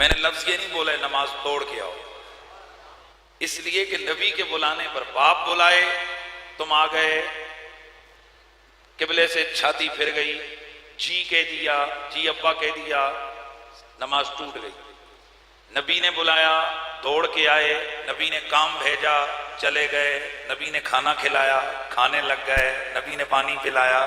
میں نے لفظ یہ نہیں بولا نماز توڑ کے آؤ، اس لیے کہ نبی کے بلانے پر باپ بلائے، تم آ گئے، قبلے سے چھاتی پھر گئی، جی کہہ دیا، جی ابا کہہ دیا، نماز ٹوٹ گئی۔ نبی نے بلایا، دوڑ کے آئے، نبی نے کام بھیجا، چلے گئے، نبی نے کھانا کھلایا، کھانے لگ گئے، نبی نے پانی پلایا،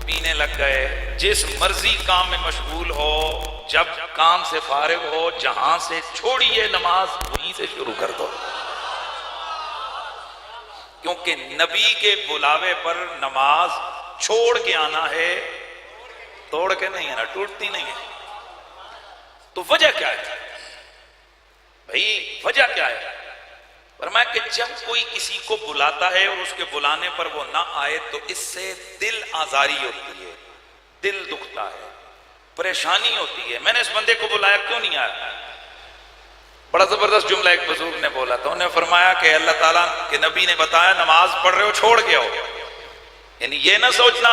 پینے لگ گئے۔ جس مرضی کام میں مشغول ہو، جب کام سے فارغ ہو، جہاں سے چھوڑیے نماز وہیں سے شروع کر دو، کیونکہ نبی کے بلاوے پر نماز چھوڑ کے آنا ہے، توڑ کے نہیں آنا، ٹوٹتی نہیں ہے۔ تو وجہ کیا ہے بھائی؟ وجہ کیا ہے؟ فرمایا کہ جب کوئی کسی کو بلاتا ہے اور اس کے بلانے پر وہ نہ آئے تو اس سے دل آزاری ہوتی ہے، دل دکھتا ہے، پریشانی ہوتی ہے۔ میں نے اس بندے کو بلایا، کیوں نہیں آیا؟ بڑا زبردست جملہ ایک بزرگ نے بولا تھا، انہوں نے فرمایا کہ اللہ تعالیٰ کے نبی نے بتایا نماز پڑھ رہے ہو چھوڑ کے آؤ، یعنی یہ نہ سوچنا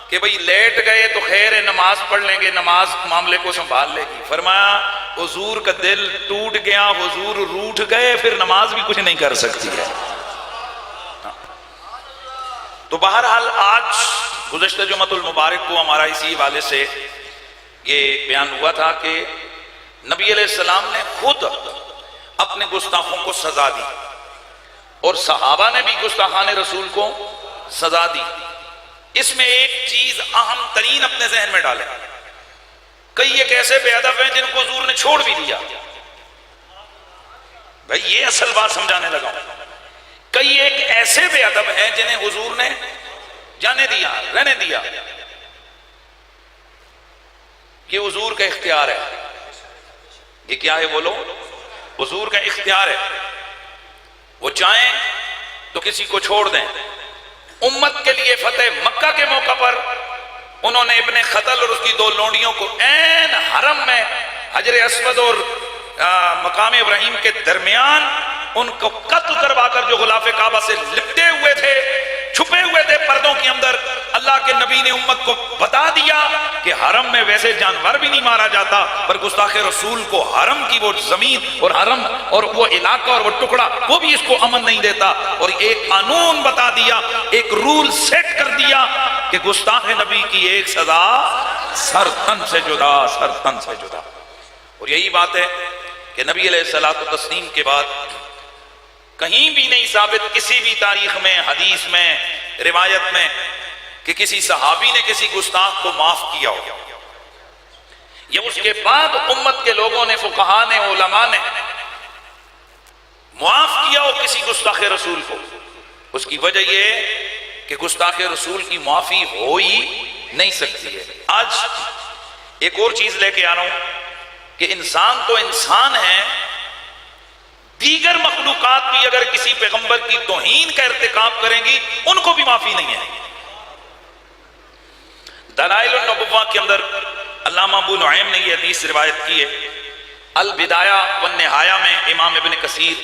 کہ بھئی لیٹ گئے تو خیر ہے نماز پڑھ لیں گے، نماز معاملے کو سنبھال لے گی۔ فرمایا حضور کا دل ٹوٹ گیا، حضور روٹھ گئے، پھر نماز بھی کچھ نہیں کر سکتی ہے۔ تو بہرحال آج گزشتہ جمعۃ المبارک کو ہمارا اسی حوالے سے یہ بیان ہوا تھا کہ نبی علیہ السلام نے خود اپنے گستاخوں کو سزا دی اور صحابہ نے بھی گستاخان رسول کو سزا دی۔ اس میں ایک چیز اہم ترین اپنے ذہن میں ڈالیں، کئی ایک ایسے بے ادب ہیں جن کو حضور نے چھوڑ بھی دیا، بھائی یہ اصل بات سمجھانے لگا ہوں۔ کئی ایک ایسے بے ادب ہیں جنہیں حضور نے جانے دیا، رہنے دیا، یہ حضور کا اختیار ہے۔ یہ کیا ہے بولو؟ حضور کا اختیار ہے، وہ چاہیں تو کسی کو چھوڑ دیں۔ امت کے لیے فتح مکہ کے موقع پر انہوں نے ابن خطل اور اس کی 2 لونڈیوں کو عین حرم میں حجر اسود اور مقام ابراہیم کے درمیان ان کو قتل کروا کر، جو غلاف کعبہ سے لپٹے ہوئے تھے، چھپے ہوئے تھے پردوں کے اندر، اللہ کے نبی نے امت کو بتا دیا کہ حرم میں ویسے جانور بھی نہیں مارا جاتا، پر گستاخ رسول کو حرم کی وہ زمین اور حرم اور وہ علاقہ اور وہ ٹکڑا وہ بھی اس کو امن نہیں دیتا، اور ایک قانون بتا دیا، ایک رول سیٹ کر دیا کہ گستاخ نبی کی ایک سزا سر تن سے جدا، سر تن سے جدا۔ اور یہی بات ہے کہ نبی علیہ الصلوۃ والتسلیم کے بعد کہیں بھی نہیں ثابت کسی بھی تاریخ میں، حدیث میں، روایت میں کہ کسی صحابی نے کسی گستاخ کو معاف کیا ہو۔ یہ اس کے بعد امت کے لوگوں نے، فقہا نے، علماء نے معاف کیا ہو کسی گستاخ رسول کو۔ اس کی وجہ یہ ہے کہ گستاخ رسول کی معافی ہو ہی نہیں سکتی ہے۔ آج ایک اور چیز لے کے آ رہا ہوں کہ انسان تو انسان ہے، دیگر مخلوقات بھی اگر کسی پیغمبر کی توہین کا ارتکاب کریں گی ان کو بھی معافی نہیں ہے۔ دلائل النبوہ کے اندر علامہ ابو نعیم نے یہ حدیث روایت کی ہے، البدایہ والنہایہ میں امام ابن کثیر،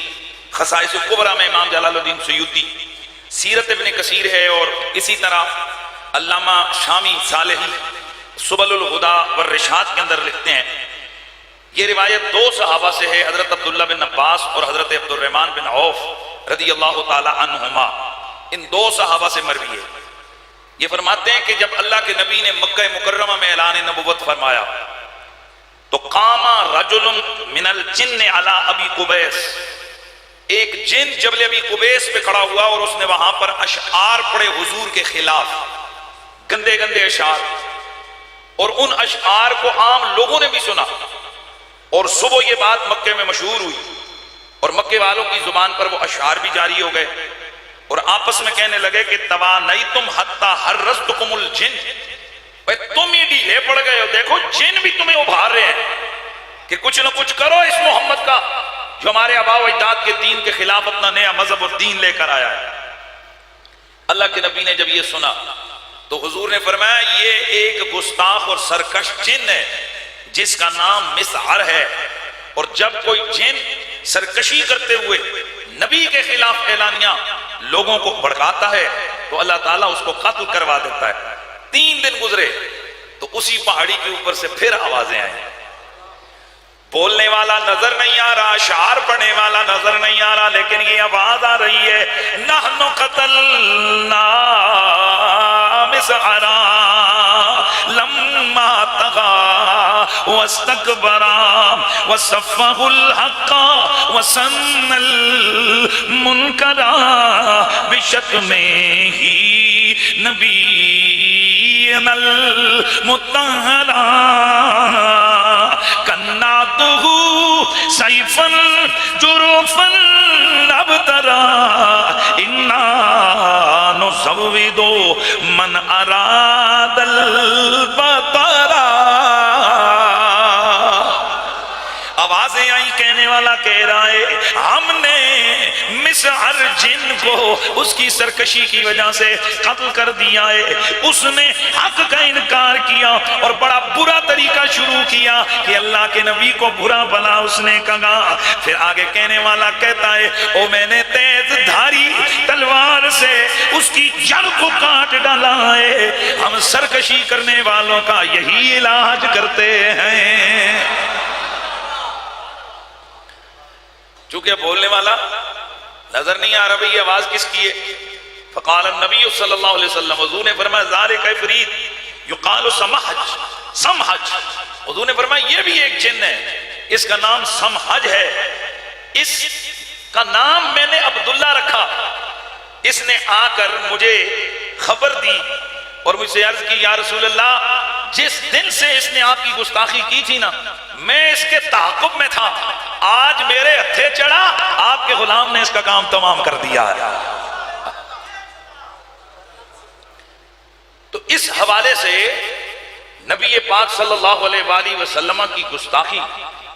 خصائص الکبریٰ میں امام جلال الدین سیوطی، سیرت ابن کثیر ہے، اور اسی طرح علامہ شامی صالحی سبل الہدیٰ والرشاد کے اندر لکھتے ہیں۔ یہ روایت 2 صحابہ سے ہے، حضرت عبداللہ بن عباس اور حضرت عبد الرحمن بن عوف رضی اللہ تعالی عنہما، ان 2 صحابہ سے مروی ہے۔ یہ فرماتے ہیں کہ جب اللہ کے نبی نے مکہ مکرمہ میں اعلان نبوت فرمایا تو قام رجل من الجن علی ابی قبیس، ایک جن جبل ابی قبیس پہ کھڑا ہوا اور اس نے وہاں پر اشعار پڑھے حضور کے خلاف، گندے گندے اشعار، اور ان اشعار کو عام لوگوں نے بھی سنا، اور صبح یہ بات مکے میں مشہور ہوئی اور مکے والوں کی زبان پر وہ اشعار بھی جاری ہو گئے، اور آپس میں کہنے لگے کہ توانیتم حتی حرزتکم الجن، تم ہی ڈھیلے پڑ گئے ہو، دیکھو جن بھی تمہیں ابھار رہے ہیں کہ کچھ نہ کچھ کرو اس محمد کا جو ہمارے آباء و اجداد کے دین کے خلاف اپنا نیا مذہب اور دین لے کر آیا ہے۔ اللہ کے نبی نے جب یہ سنا تو حضور نے فرمایا یہ ایک گستاخ اور سرکش جن ہے جس کا نام مسعر ہے، اور جب کوئی جن سرکشی کرتے ہوئے نبی کے خلاف اعلانیہ لوگوں کو بھڑکاتا ہے تو اللہ تعالیٰ اس کو قتل کروا دیتا ہے۔ 3 دن گزرے تو اسی پہاڑی کے اوپر سے پھر آوازیں آئیں، بولنے والا نظر نہیں آ رہا، اشعار پڑھنے والا نظر نہیں آ رہا، لیکن یہ آواز آ رہی ہے نحن قتلنا مسعرا لما طغى واستكبر وصفه الحق وسن المنكر بشتمه نبينا المطهر كناته سيفا جرفا ابترا انا نسود من اراد البطرا۔ آوازیں آئی، کہنے والا کہہ رہا ہے ہم نے مسعر جن کو اس کی سرکشی کی وجہ سے قتل کر دیا ہے، اس نے حق کا انکار کیا اور بڑا برا طریقہ شروع کیا کہ اللہ کے نبی کو برا بلا اس نے کہا۔ پھر آگے کہنے والا کہتا ہے او میں نے تیز دھاری تلوار سے اس کی جڑ کو کاٹ ڈالا ہے، ہم سرکشی کرنے والوں کا یہی علاج کرتے ہیں۔ چونکہ بولنے والا نظر نہیں آ رہا بھئی یہ آواز کس کی ہے۔ فقال النبی صلی اللہ علیہ وسلم، حضور نے فرمایا ذالک عفریت یقال سمحج، سمحج، حضور نے فرمایا یہ بھی ایک جن ہے، اس کا نام سمحج ہے، اس کا نام میں نے عبداللہ رکھا، اس نے آ کر مجھے خبر دی اور مجھ سے عرض کی یا رسول اللہ جس دن سے اس نے آپ کی گستاخی کی تھی نا میں اس کے تعاقب میں تھا، آج میرے ہتھے چڑھا، آپ کے غلام نے اس کا کام تمام کر دیا ہے۔ تو اس حوالے سے نبی پاک صلی اللہ علیہ وآلہ وسلم کی گستاخی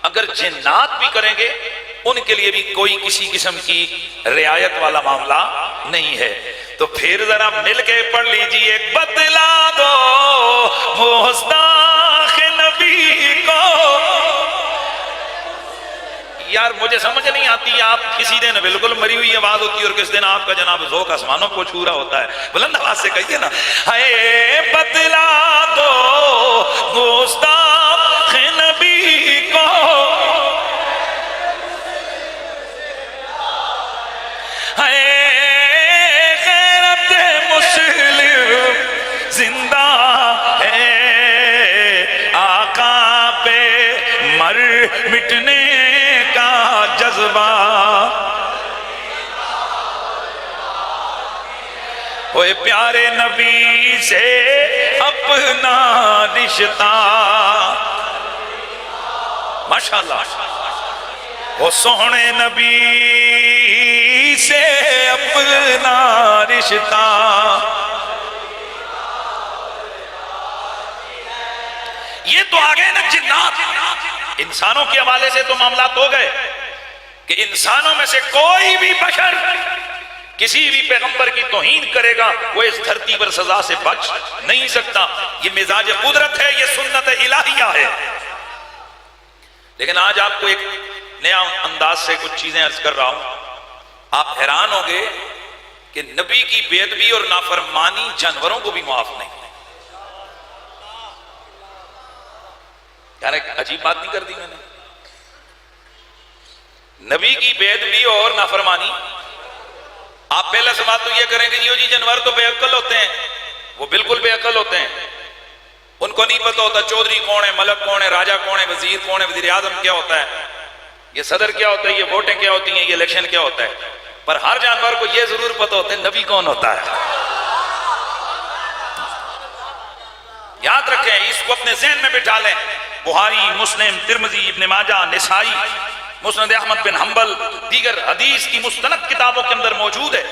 اگر جنات بھی کریں گے ان کے لیے بھی کوئی کسی قسم کی رعایت والا معاملہ نہیں ہے۔ تو پھر ذرا مل کے پڑھ لیجئے بتلا دو مستاخ نبی کو۔ یار مجھے سمجھ نہیں آتی، آپ کسی دن بالکل مری ہوئی آواز ہوتی ہے اور کس دن آپ کا جناب ذوق آسمانوں کو چھو رہا ہوتا ہے، بلند آواز سے کہیے نا اے بتلا دو مستاخ نبی کو اے غیرت مسلم زندہ ہے، آقا پہ مر مٹنے کا جذبہ، ہوئے پیارے نبی سے اپنا رشتہ، ماشاءاللہ وہ سونے نبی سے اپنا رشتہ۔ یہ تو آگے نا جنات، انسانوں کے حوالے سے تو معاملات ہو گئے کہ انسانوں میں سے کوئی بھی بشر کسی بھی پیغمبر کی توہین کرے گا وہ اس دھرتی پر سزا سے بچ نہیں سکتا، یہ مزاج قدرت ہے، یہ سنت الہیہ ہے۔ لیکن آج آپ کو ایک نیا انداز سے کچھ چیزیں عرض کر رہا ہوں، آپ حیران ہوگے کہ نبی کی بے ادبی اور نافرمانی جانوروں کو بھی معاف نہیں۔ یار ایک عجیب بات نہیں کر دی میں نے، نبی کی بے ادبی اور نافرمانی، آپ پہلا سوال تو یہ کریں گے جی جانور تو بے عقل ہوتے ہیں، وہ بالکل بے عقل ہوتے ہیں، ان کو نہیں پتہ ہوتا چودھری کون ہے، ملک کون ہے، راجہ کون ہے، وزیر کون ہے، وزیر اعظم کیا ہوتا ہے، یہ صدر کیا ہوتا ہے، یہ ووٹیں کیا ہوتی ہیں، یہ الیکشن کیا ہوتا ہے، پر ہر جانور کو یہ ضرور پتہ ہوتا ہے نبی کون ہوتا ہے۔ یاد رکھیں، اس کو اپنے ذہن میں بٹھا لیں، بخاری، مسلم، ترمذی، ابن ماجہ، نسائی، مسند احمد بن حنبل، دیگر حدیث کی مستند کتابوں کے اندر موجود ہے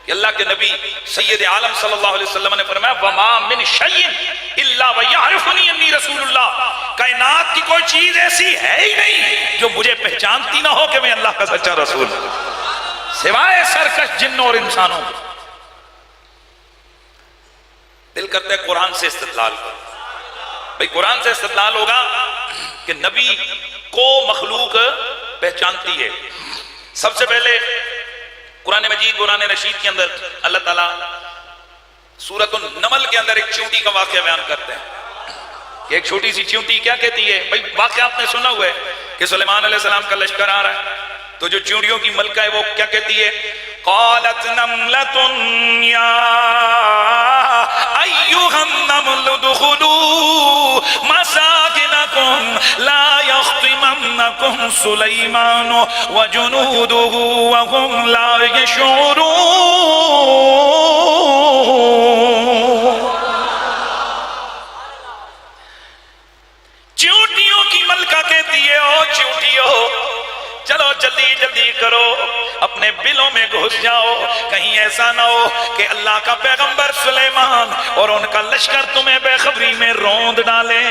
کہ اللہ کے نبی سید عالم صلی اللہ علیہ وسلم نے فرمایا وَمَا مِن شَيْءٍ إِلَّا وَيَعْرِفُنِي أَنِّي رَسُولُ اللَّهِ، کائنات کی کوئی چیز ایسی ہے ہی نہیں جو مجھے پہچانتی نہ ہو کہ میں اللہ کا سچا رسول ہوں، سوائے سرکش جنوں اور انسانوں کے۔ دل کرتا ہے قرآن سے استدلال کرو، بھئی قرآن سے استدلال ہوگا کہ نبی کو مخلوق پہچانتی ہے۔ سب سے پہلے قرآن مجید قرآن رشید کے اندر اللہ تعالیٰ سورۃ النمل کے اندر ایک چیونٹی کا واقعہ بیان کرتے ہیں کہ ایک چھوٹی سی چیونٹی کیا کہتی ہے، بھئی واقعہ آپ نے سنا ہوا ہے کہ سلیمان علیہ السلام کا لشکر آ رہا ہے، تو جو چونٹیوں کی ملکہ ہے وہ کیا کہتی ہے؟ قالت نملۃ یا ایھا النمل ادخلوا مساکنکم لا یخطمنکم سلیمان وجنودہ وهم لا یشعرون۔ چونٹیوں کی ملکہ کہتی ہے او چونٹیوں چلو جلدی جلدی کرو، اپنے بلوں میں گھس جاؤ، کہیں ایسا نہ ہو کہ اللہ کا پیغمبر سلیمان اور ان کا لشکر تمہیں بے خبری میں روند ڈالے۔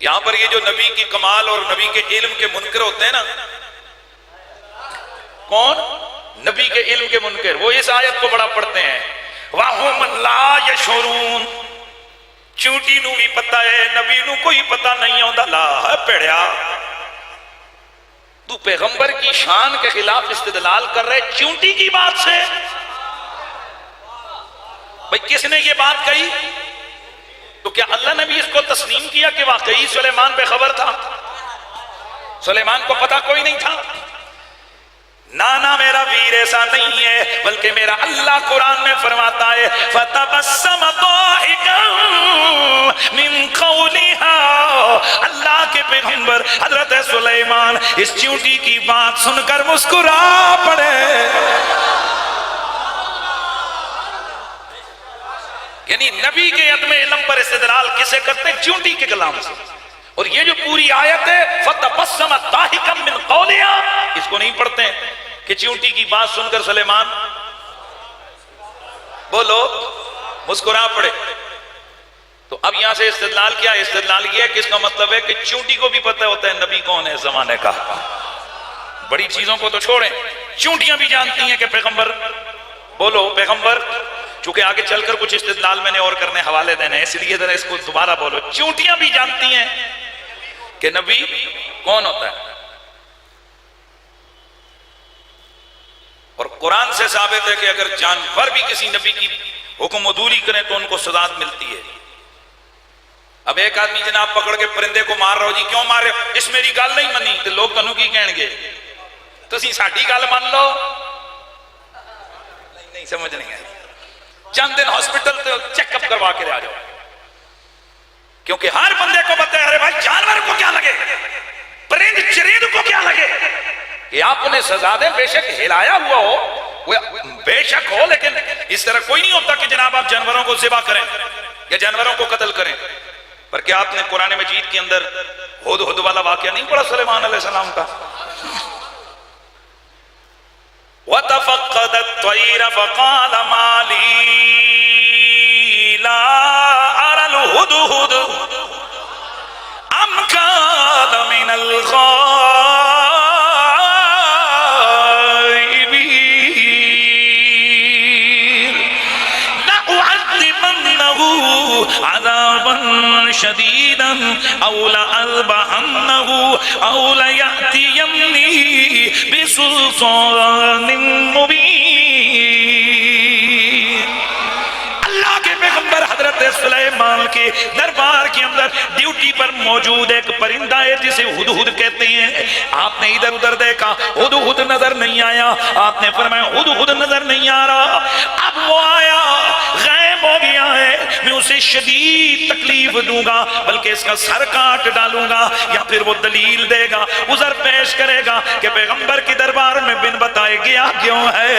یہاں پر یہ جو نبی کی کمال اور نبی کے علم کے منکر ہوتے ہیں نا، کون؟ نبی کے علم کے منکر، وہ اس آیت کو بڑا پڑھتے ہیں، وَهُمْ لَا يَشْعُرُونَ۔ چونٹی نو بھی پتہ ہے، نبی نو کوئی پتہ نہیں ہوتا۔ لا ہے پیڑیا، تو پیغمبر کی شان کے خلاف استدلال کر رہے چونٹی کی بات سے؟ بھئی کس نے یہ بات کہی؟ تو کیا اللہ نے بھی اس کو تسلیم کیا کہ واقعی سلیمان بے خبر تھا؟ سلیمان کو پتہ کوئی نہیں تھا؟ نانا میرا ویر ایسا نہیں ہے، بلکہ میرا اللہ قرآن میں فرماتا ہے فَتَبَسَّمَ ضَاحِكًا مِنْ قَوْلِهَا، اللہ کے پیغمبر حضرت سلیمان اس چونٹی کی بات سن کر مسکرا پڑے۔ یعنی نبی کے عدم علم پر استدلال کسے کرتے؟ چونٹی کے کلام سے۔ اور یہ جو پوری آیت ہے فَتَبَسَّمَ ضَاحِكًا مِنْ قَوْلِهَا، اس کو نہیں پڑھتے کہ چونٹی کی بات سن کر سلیمان بولو مسکرا پڑے۔ تو اب یہاں سے استدلال کیا ہے؟ استدلال یہ ہے کہ اس کا مطلب ہے کہ چونٹی کو بھی پتہ ہوتا ہے نبی کون ہے اس زمانے کا۔ بڑی چیزوں کو تو چھوڑیں، چونٹیاں بھی جانتی ہیں کہ پیغمبر، بولو پیغمبر، چونکہ آگے چل کر کچھ استدلال میں نے اور کرنے حوالے دینے، اس لیے ذرا اس کو دوبارہ بولو، چونٹیاں بھی جانتی ہیں کہ نبی کون ہوتا ہے۔ اور قرآن سے ثابت ہے کہ اگر جانور بھی کسی نبی کی حکم عدولی کریں تو ان کو سزا ملتی ہے۔ اب ایک آدمی جناب پکڑ کے پرندے کو مار رہا ہو، جی کیوں مار رہے ہو؟ اس میری گل نہیں منی، تو لوگ تنوں کی کہیں گے تسی ساڈی گل من لو، نہیں سمجھ نہیں آئی، چند دن ہاسپٹل چیک اپ کروا کے آ جاؤ، کیونکہ ہر بندے کو پتہ ہے ارے بھائی جانور کو کیا لگے، پرند چرند کو کیا لگے کہ آپ انہیں سزا دیں، بے شک ہلایا ہوا ہو، بے شک ہو، لیکن اس طرح کوئی نہیں ہوتا کہ جناب آپ جانوروں کو ذبح کریں یا جانوروں کو قتل کریں۔ پر کیا آپ نے قرآن مجید کے اندر ہدہد والا واقعہ نہیں پڑھا سلیمان علیہ السلام کا؟ وَتَفَقَّدَ الطَّيْرَ فَقَالَ مَا لِي لَا أَرَى الْهُدْهُدَ أَمْ كَانَ مِنَ الْغَائِبِينَ لَأُعَذِّبَنَّهُ عَذَابًا شَدِيدًا أَوْ لَأَذْبَحَنَّهُ أَوْ لَيَأْتِيَنِّي بِسُلْطَانٍ مُبِينٍ۔ اللہ کے پیغمبر حضرت سلیمان کے دربار کے اندر ڈیوٹی پر موجود ایک پرندہ ہے جسے ہدہد کہتے ہیں۔ آپ نے ادھر ادھر دیکھا، ہدہد نظر نہیں آیا، آپ نے فرمایا ہدہد نظر نہیں آ رہا، اب وہ آیا غائب ہو گیا ہے، میں اسے شدید تکلیف دوں گا، بلکہ اس کا سر کاٹ ڈالوں گا، یا پھر وہ دلیل دے گا، عذر پیش کرے گا کہ پیغمبر کے دربار میں بن بتائے گیا کیوں ہے۔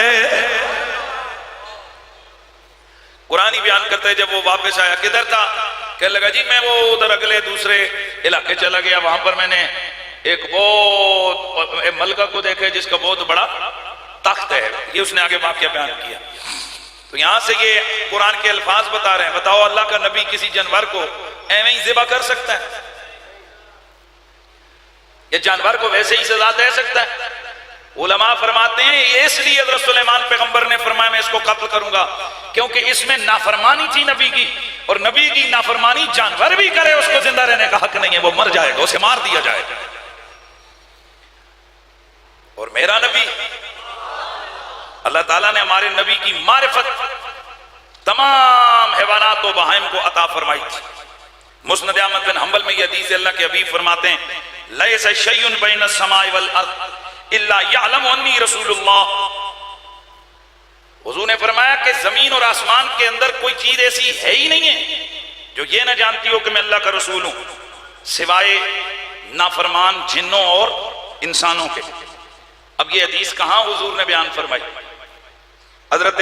قرآن ہی بیان کرتا ہے جب وہ واپس آیا کدھر تھا، کہنے لگا جی میں وہ ادھر اگلے دوسرے علاقے چلا گیا، وہاں پر میں نے ایک بہت ملکہ کو دیکھا جس کا بہت بڑا تخت ہے۔ یہ اس نے آگے واقعہ بیان کیا۔ تو یہاں سے یہ قرآن کے الفاظ بتا رہے ہیں، بتاؤ اللہ کا نبی کسی جانور کو ایویں ہی ذبح کر سکتا ہے؟ یہ جانور کو ویسے ہی سزا دے سکتا ہے؟ علماء فرماتے ہیں یہ اس لیے حضرت سلیمان پیغمبر نے فرمایا میں اس کو قتل کروں گا کیونکہ اس میں نافرمانی تھی نبی کی، اور نبی کی نافرمانی جانور بھی کرے اس کو زندہ رہنے کا حق نہیں ہے، وہ مر جائے گا، اسے مار دیا جائے گا۔ اور میرا نبی، اللہ تعالیٰ نے ہمارے نبی کی معرفت تمام حیوانات و بہائم کو عطا فرمائی تھی، مسند احمد بن حنبل میں یہ حدیث اللہ کے حبیب فرماتے ہیں لیس شیء بین السماء والارض الا یعلم انی رسول اللہ. حضور نے فرمایا کہ زمین اور آسمان کے اندر کوئی چیز ایسی ہے ہی نہیں ہے جو یہ نہ جانتی ہو کہ میں اللہ کا رسول ہوں، سوائے نافرمان جنوں اور انسانوں کے. اب یہ حدیث کہاں حضور نے بیان فرمائی؟ حضرت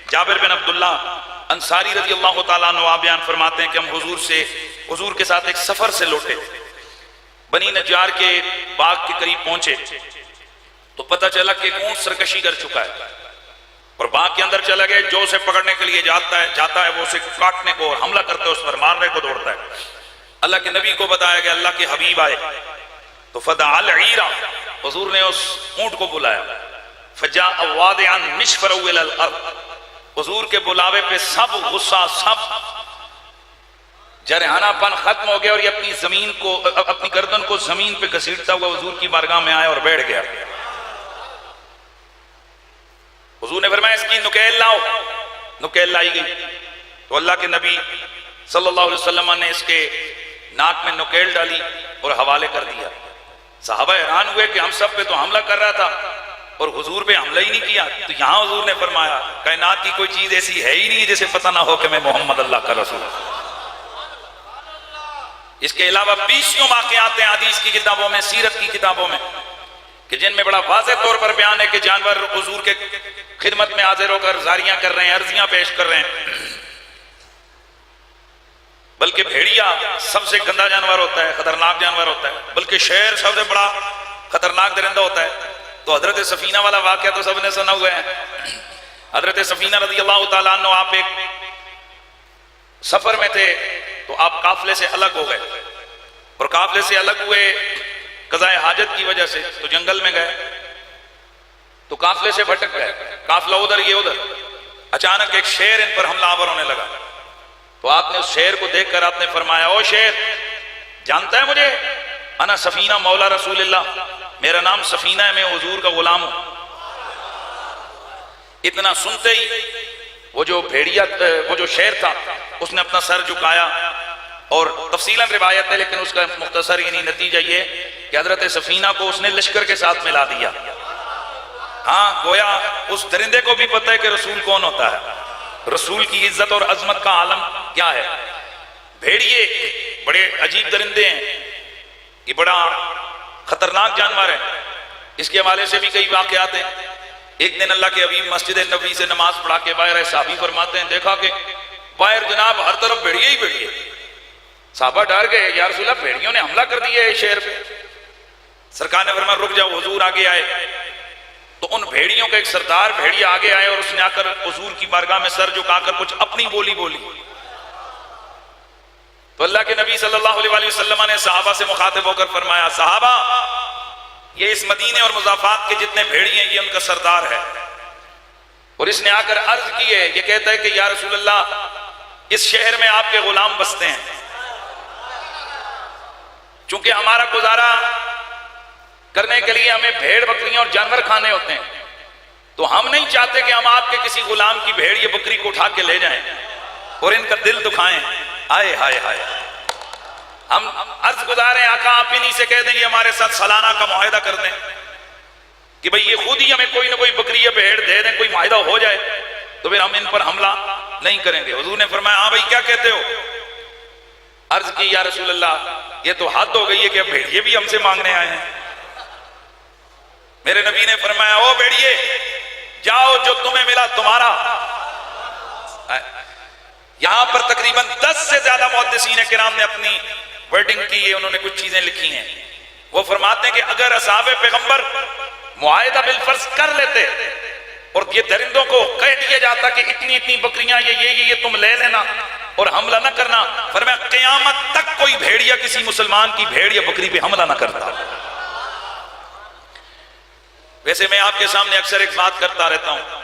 جابر بن عبداللہ انصاری رضی اللہ تعالیٰ عنہ بیان فرماتے ہیں کہ ہم حضور کے ساتھ ایک سفر سے لوٹے، بنی نجار کے باغ کے قریب پہنچے تو پتہ چلا کہ ایک اونٹ سرکشی کر چکا ہے اور باغ کے اندر چلا گئے. جو اسے پکڑنے کے لیے جاتا ہے وہ اسے کاٹنے کو اور حملہ کرتے اس پر مارنے کو دوڑتا ہے. اللہ کے نبی کو بتایا گیا، اللہ کے حبیب آئے تو فدعا العیرا، حضور نے اس اونٹ کو بلایا. فجاء وادعا مشفرا الى الارض، حضور کے بلاوے پہ سب غصہ، سب جرحانہ پن ختم ہو گیا اور یہ اپنی زمین کو، اپنی گردن کو زمین پہ گھسیٹتا ہوا حضور کی بارگاہ میں آیا اور بیٹھ گیا. حضور نے فرمایا اس کی نکیل لاؤ. نکیل لائی گئی تو اللہ کے نبی صلی اللہ علیہ وسلم نے اس کے ناک میں نکیل ڈالی اور حوالے کر دیا. صحابہ حیران ہوئے کہ ہم سب پہ تو حملہ کر رہا تھا اور حضور پہ حملہ ہی نہیں کیا. تو یہاں حضور نے فرمایا کائنات کی کوئی چیز ایسی ہے ہی نہیں جسے پتہ نہ ہو کہ میں محمد اللہ کا رسول. اس کے علاوہ 20 واقعات ہیں حدیث کی کتابوں میں، سیرت کی کتابوں میں، کہ جن میں بڑا واضح طور پر بیان ہے کہ جانور حضور کے خدمت میں حاضر ہو کر زاریاں کر رہے ہیں، عرضیاں پیش کر رہے ہیں. بلکہ بھیڑیا سب سے گندا جانور ہوتا ہے، خطرناک جانور ہوتا ہے، بلکہ شیر سب سے بڑا خطرناک درندہ ہوتا ہے. تو حضرت سفینہ والا واقعہ تو سب نے سنا ہوا ہے. حضرت سفینہ رضی اللہ تعالیٰ عنہ آپ ایک سفر میں تھے تو آپ قافلے سے الگ ہو گئے اور قافلے سے الگ ہوئے قضاء حاجت کی وجہ سے تو جنگل میں گئے تو قافلے سے بھٹک گئے، قافلہ ادھر یہ ادھر. اچانک ایک شیر ان پر حملہ آور ہونے لگا تو آپ نے اس شیر کو دیکھ کر آپ نے فرمایا او شیر جانتا ہے مجھے؟ انا سفینہ مولا رسول اللہ، میرا نام سفینہ ہے، میں حضور کا غلام ہوں. اتنا سنتے ہی وہ جو شیر تھا اس نے اپنا سر جھکایا اور تفصیلاً روایت ہے لیکن اس کا مختصر یعنی نتیجہ یہ کہ حضرت سفینہ کو اس نے لشکر کے ساتھ ملا دیا. ہاں گویا اس درندے کو بھی پتہ ہے کہ رسول کون ہوتا ہے، رسول کی عزت اور عظمت کا عالم کیا ہے. بھیڑیے بڑے عجیب درندے ہیں، یہ بڑا خطرناک جانور ہے. اس کے حوالے سے بھی کئی واقعات ہیں. ایک دن اللہ کے حبیب مسجد نبوی سے نماز پڑھا کے باہر آئے، صحابی فرماتے ہیں دیکھا کہ باہر جناب ہر طرف بھیڑیے ہی بھیڑیے. صحابہ ڈر گئے، یا رسول اللہ بھیڑیوں نے حملہ کر دیا ہے شہر پہ. سرکار نے فرمایا رک جاؤ. حضور آگے آئے تو ان بھیڑیوں کا ایک سردار بھیڑیا آگے آئے اور اس نے آ کر حضور کی بارگاہ میں سر جھکا کر کچھ اپنی بولی بولی. تو اللہ کے نبی صلی اللہ علیہ وسلم نے صحابہ سے مخاطب ہو کر فرمایا صحابہ یہ اس مدینے اور مضافات کے جتنے بھیڑی ہیں یہ ان کا سردار ہے. اور اس نے آ کر عرض کی ہے، یہ کہتا ہے کہ یا رسول اللہ اس شہر میں آپ کے غلام بستے ہیں، چونکہ ہمارا گزارا کرنے کے لیے ہمیں بھیڑ بکریاں اور جانور کھانے ہوتے ہیں تو ہم نہیں چاہتے کہ ہم آپ کے کسی غلام کی بھیڑ یا بکری کو اٹھا کے لے جائیں اور ان کا دل دکھائیں. آئے ہائے ہائے، ہم عرض گزار ہیں آقا آپ انہی سے کہہ دیں یہ ہمارے ساتھ سالانہ کا معاہدہ کر دیں کہ بھئی یہ خود ہی ہمیں کوئی نہ کوئی بکری یا بھیڑ دے دیں، کوئی معاہدہ ہو جائے تو پھر ہم ان پر حملہ نہیں کریں گے. حضور نے فرمایا ہاں بھئی کیا کہتے ہو؟ عرض کی یا رسول اللہ یہ تو حد ہو گئی ہے کہ اب بھیڑیے بھی ہم سے مانگنے آئے ہیں. میرے نبی نے فرمایا او بھیڑیے جاؤ جو تمہیں ملا تمہارا. یہاں پر تقریباً 10 سے زیادہ محدثین کرام نے اپنی ورڈنگ کی ہے، انہوں نے کچھ چیزیں لکھی ہیں. وہ فرماتے ہیں کہ اگر اصحاب پیغمبر معاہدہ بالفرض کر لیتے اور یہ درندوں کو کہہ دیا جاتا کہ اتنی اتنی بکریاں یہ تم لے لینا اور حملہ نہ کرنا، فرمایا قیامت تک کوئی بھیڑیا کسی مسلمان کی بھیڑ یا بکری پہ حملہ نہ کرتا. ویسے میں آپ کے سامنے اکثر ایک بات کرتا رہتا ہوں،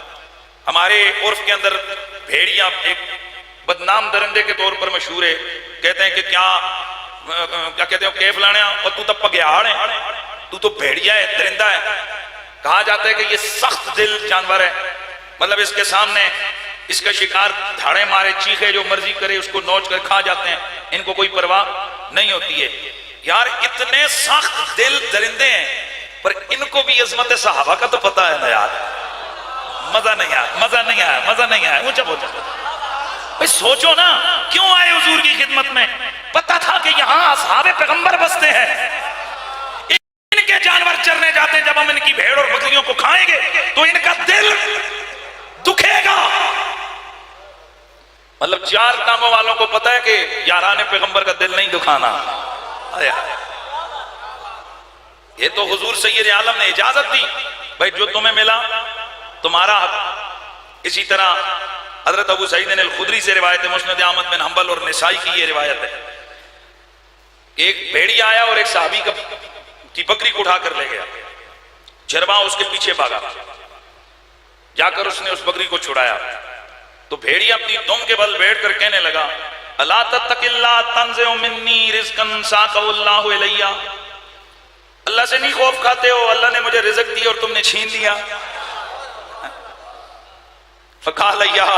ہمارے عرف کے اندر بھیڑیا ایک بدنام درندے کے طور پر مشہور ہے. کہتے ہیں کہ کیا کہتے ہیں کیف لانے اور تو تب پگیاڑ ہے، تو تو بھیڑیا ہے، درندہ ہے. کہا جاتا ہے کہ یہ سخت دل جانور ہے، مطلب اس کے سامنے اس کا شکار دھاڑے مارے چیخے جو مرضی کرے اس کو نوچ کر کھا جاتے ہیں، ان کو کوئی پرواہ نہیں ہوتی ہے۔ یار اتنے سخت دل درندے ہیں، پر ان کو بھی عظمت صحابہ کا تو پتہ ہے نا یار۔ مزہ نہیں آیا، مزہ نہیں آیا، مزہ نہیں آیا، اونچا بولتا۔ بھئی سوچو نا، کیوں آئے حضور کی خدمت میں؟ پتہ تھا کہ یہاں اصحاب پیغمبر بستے ہیں، ان کے جانور چرنے جاتے ہیں، جب ہم ان کی بھیڑ اور بکریوں کو کھائیں گے تو ان کا دل دکھے گا۔ مطلب چار کاموں والوں کو پتہ ہے کہ یاران پیغمبر کا دل نہیں دکھانا۔ یہ تو حضور سید عالم نے اجازت دی، بھئی جو تمہیں ملا تمہارا حق۔ اسی طرح حضرت ابو سعید الخدری سے روایت ہے، مسند احمد بن حنبل اور نسائی کی یہ روایت ہے، ایک بھیڑی آیا اور ایک صحابی کی بکری کو اٹھا کر لے گیا، چرواہا اس کے پیچھے بھاگا، جا کر اس نے اس بکری کو چھڑایا تو بھیڑی اپنی دم کے بل بیٹھ کر کہنے لگا الا تتق اللہ تنزع منی رزقا ساقہ اللہ الیہ، اللہ سے نہیں خوف کھاتے ہو، اللہ نے مجھے رزق دی اور تم نے چھین لیا۔ فقال یا،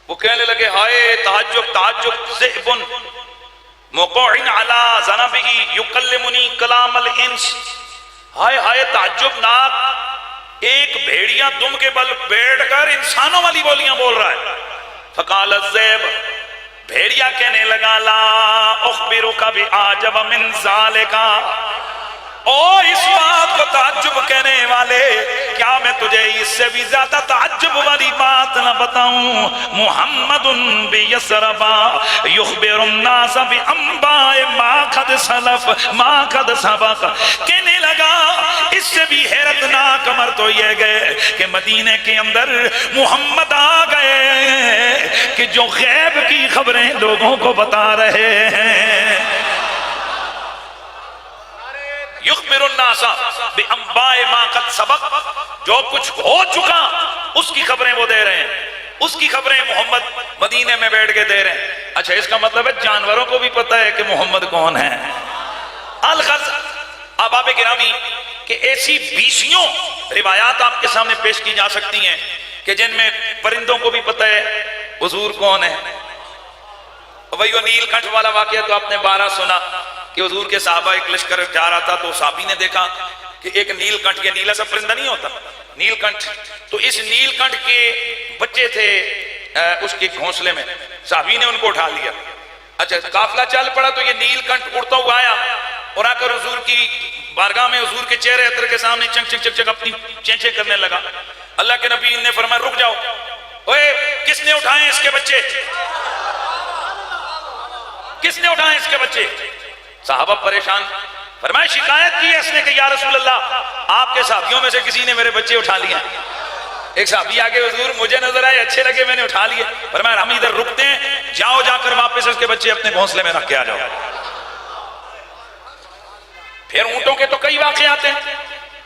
وہ کہنے لگے ہائے تعجب تعجب، ذئب موقوع علی ذنبہ یکلمنی کلام الانس، ہائے ہائے تعجب ناک، ایک بھیڑیا دم کے بل بیٹھ کر انسانوں والی بولیاں بول رہا ہے۔ فقال الذئب، بھیڑیا کہنے لگا لا اخبرک بعجب من ذالک، او اس بات کو تعجب کہنے والے، کیا میں تجھے اس سے بھی زیادہ تعجب والی بات نہ بتاؤں؟ محمد بیسرب یخبر الناس بانباء ما قد سلف ما قد سبق، کہنے لگا اس سے بھی حیرتناک امر تو یہ گئے کہ مدینے کے اندر محمد آ گئے کہ جو غیب کی خبریں لوگوں کو بتا رہے ہیں۔ یخبر الناس بانباء ما قد سبق، جو کچھ ہو چکا اس کی خبریں وہ دے رہے ہیں، اس کی خبریں محمد مدینے میں بیٹھ کے دے رہے ہیں۔ اچھا اس کا مطلب ہے جانوروں کو بھی پتہ ہے کہ محمد کون ہے۔ الغرض احباب گرامی کہ ایسی بیسیوں روایات آپ کے سامنے پیش کی جا سکتی ہیں کہ جن میں پرندوں کو بھی پتہ ہے حضور کون ہے۔ وہی وہ نیل کنٹھ والا واقعہ تو آپ نے 12 سنا کہ حضور کے صحابہ ایک لشکر جا رہا تھا تو صحابی نے دیکھا کہ ایک نیل کنٹھ، یہ نیلا سا پرندہ نہیں ہوتا نیل کنٹھ، تو اس نیل کنٹھ کے بچے تھے اس کے گھونسلے میں، صحابی نے ان کو اٹھا لیا۔ اچھا قافلہ چل پڑا تو یہ نیل کنٹھ اڑتا ہوا آیا اور آ کر حضور کی بارگاہ میں حضور کے چہرے عطر کے سامنے چنک چنک چک چک اپنی چینچے کرنے لگا۔ اللہ کے نبی نے فرمایا رک جاؤ، اوے کس نے اٹھائے اس کے بچے، کس نے اٹھائے اس کے بچے؟ صحابہ پریشان، فرمایا شکایت کی ہے اس نے کہ یا رسول اللہ آپ کے صحابیوں میں سے کسی نے میرے بچے اٹھا لیے۔ ایک صحابی آگے حضور مجھے نظر آئے اچھے لگے میں نے اٹھا لیے، فرمایا ہم ادھر رکتے ہیں، جاؤ جا کر واپس اس کے بچے اپنے گھونسلے میں رکھ کے آ جاؤ۔ پھر اونٹوں کے تو کئی واقعات ہیں۔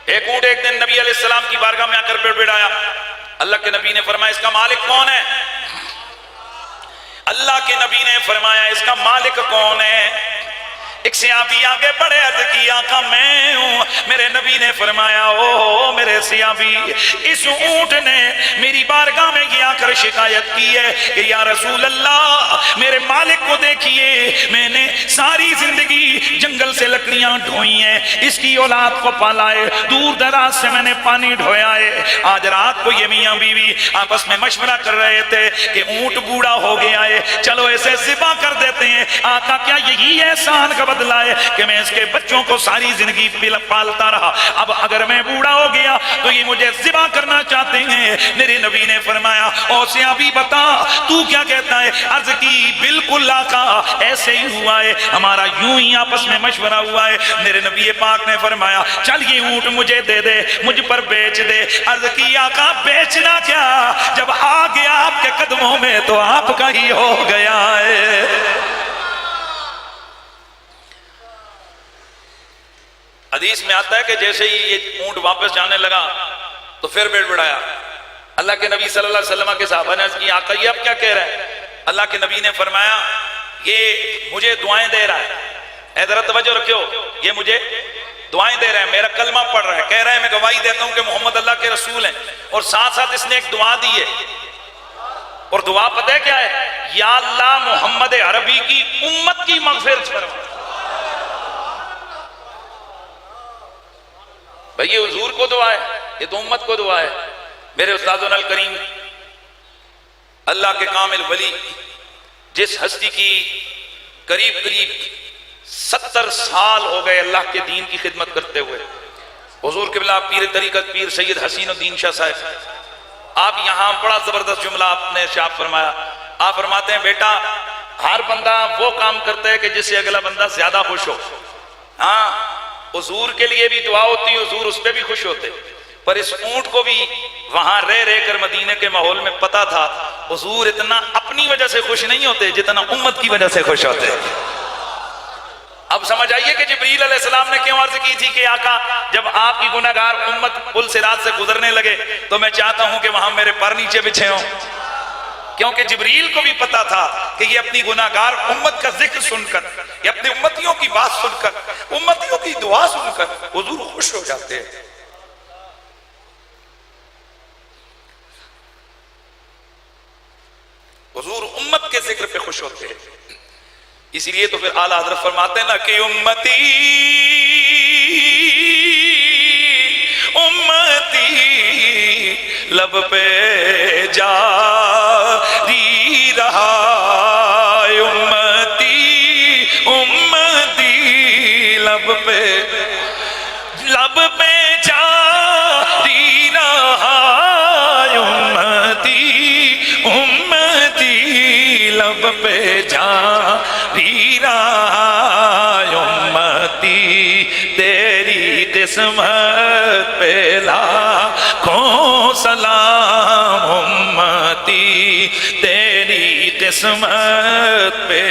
ایک اونٹ ایک دن نبی علیہ السلام کی بارگاہ میں آ کر بڑبڑایا، اللہ کے نبی نے فرمایا اس کا مالک کون ہے؟ اللہ کے نبی نے فرمایا اس کا مالک کون ہے؟ ایک صحابی آگے بڑھے عرض کی آقا میں ہوں۔ میرے نبی نے فرمایا او میرے صحابی، اس اونٹ نے میری بارگاہ میں یہ آ کر شکایت کی ہے کہ یا رسول اللہ میرے مالک کو دیکھیے، میں نے ساری زندگی جنگل سے لکڑیاں ڈھوئی ہیں، اس کی اولاد کو پالا ہے، دور دراز سے میں نے پانی ڈھویا ہے۔ آج رات کو یہ میاں بیوی آپس میں مشورہ کر رہے تھے کہ اونٹ بوڑھا ہو گیا ہے، چلو اسے ذبح کر دیتے ہیں۔ آقا کیا یہی احسان کا بدلہ ہے کہ میں اس کے بچوں کو ساری زندگی پالتا رہا، اب اگر میں بوڑھا ہو گیا تو یہ مجھے ذبح کرنا چاہتے ہیں؟ میرے نبی نے فرمایا او صحابی بتا تو کیا کہتا ہے؟ عرض کی بالکل آقا ایسے ہی ہوا ہے، ہمارا یوں ہی آپس میں مشورہ ہوا ہے۔ میرے نبی پاک نے فرمایا چل یہ اونٹ مجھے دے دے، مجھ پر بیچ دے۔ عرض کی آقا بیچنا کیا، جب آ گیا آپ کے قدموں میں تو آپ کا ہی ہو گیا ہے۔ حدیث میں آتا ہے کہ جیسے ہی یہ اونٹ واپس جانے لگا تو پھر بڑبڑایا۔ اللہ کے نبی صلی اللہ علیہ وسلم کے صحابہ نے عرض کی آقا یہ اب کیا کہہ رہا ہے؟ اللہ کے نبی نے فرمایا یہ مجھے دعائیں دے رہا ہے، اے ذرا توجہ رکھو، یہ مجھے دعائیں دے رہا ہے، میرا کلمہ پڑھ رہا ہے، کہہ رہا ہے میں گواہی دیتا ہوں کہ محمد اللہ کے رسول ہیں، اور ساتھ ساتھ اس نے ایک دعا دی ہے اور دعا پتہ ہے کیا ہے؟ یا اللہ محمد عربی کی امت کی مغفرت فرما۔ بھئی یہ حضور کو دعا ہے، یہ تو امت کو دعا ہے۔ میرے استاذنا الکریم اللہ کے کامل ولی جس ہستی کی قریب 70 سال ہو گئے اللہ کے دین کی خدمت کرتے ہوئے، حضور قبلہ پیر طریقت پیر سید حسین الدین شاہ صاحب، آپ یہاں بڑا زبردست جملہ آپ نے ارشاد فرمایا۔ آپ فرماتے ہیں بیٹا ہر بندہ وہ کام کرتا ہے کہ جس سے اگلا بندہ زیادہ خوش ہو۔ ہاں حضور کے لیے بھی دعا ہوتی، حضور اس پہ بھی خوش ہوتے، پر اس اونٹ کو بھی وہاں رہ کر مدینے کے ماحول میں پتا تھا حضور اتنا اپنی وجہ سے خوش نہیں ہوتے جتنا امت کی وجہ سے خوش ہوتے۔ اب سمجھ آئیے کہ جبریل علیہ السلام نے کیوں عرض کی تھی کہ آقا جب آپ کی گناہگار امت پل صراط سے گزرنے لگے تو میں چاہتا ہوں کہ وہاں میرے پر نیچے بچھے ہوں، کیونکہ جبریل کو بھی پتا تھا کہ یہ اپنی گناہگار امت کا ذکر سن کر، یہ اپنی امتیوں کی بات سن کر، امتیوں کی دعا سن کر حضور خوش ہو جاتے ہیں۔ حضور امت کے ذکر پہ خوش ہوتے ہیں، اسی لیے تو پھر اعلیٰ حضرت فرماتے ہیں نا کہ امتی امتی لب پہ جاری رہا، امتی امتی لب پہ جاری رہا، امتی امتی لب پہ جاری رہا، امتی تیری قسمت پہ لاکھوں سلام، امتی تیری قسمت پہ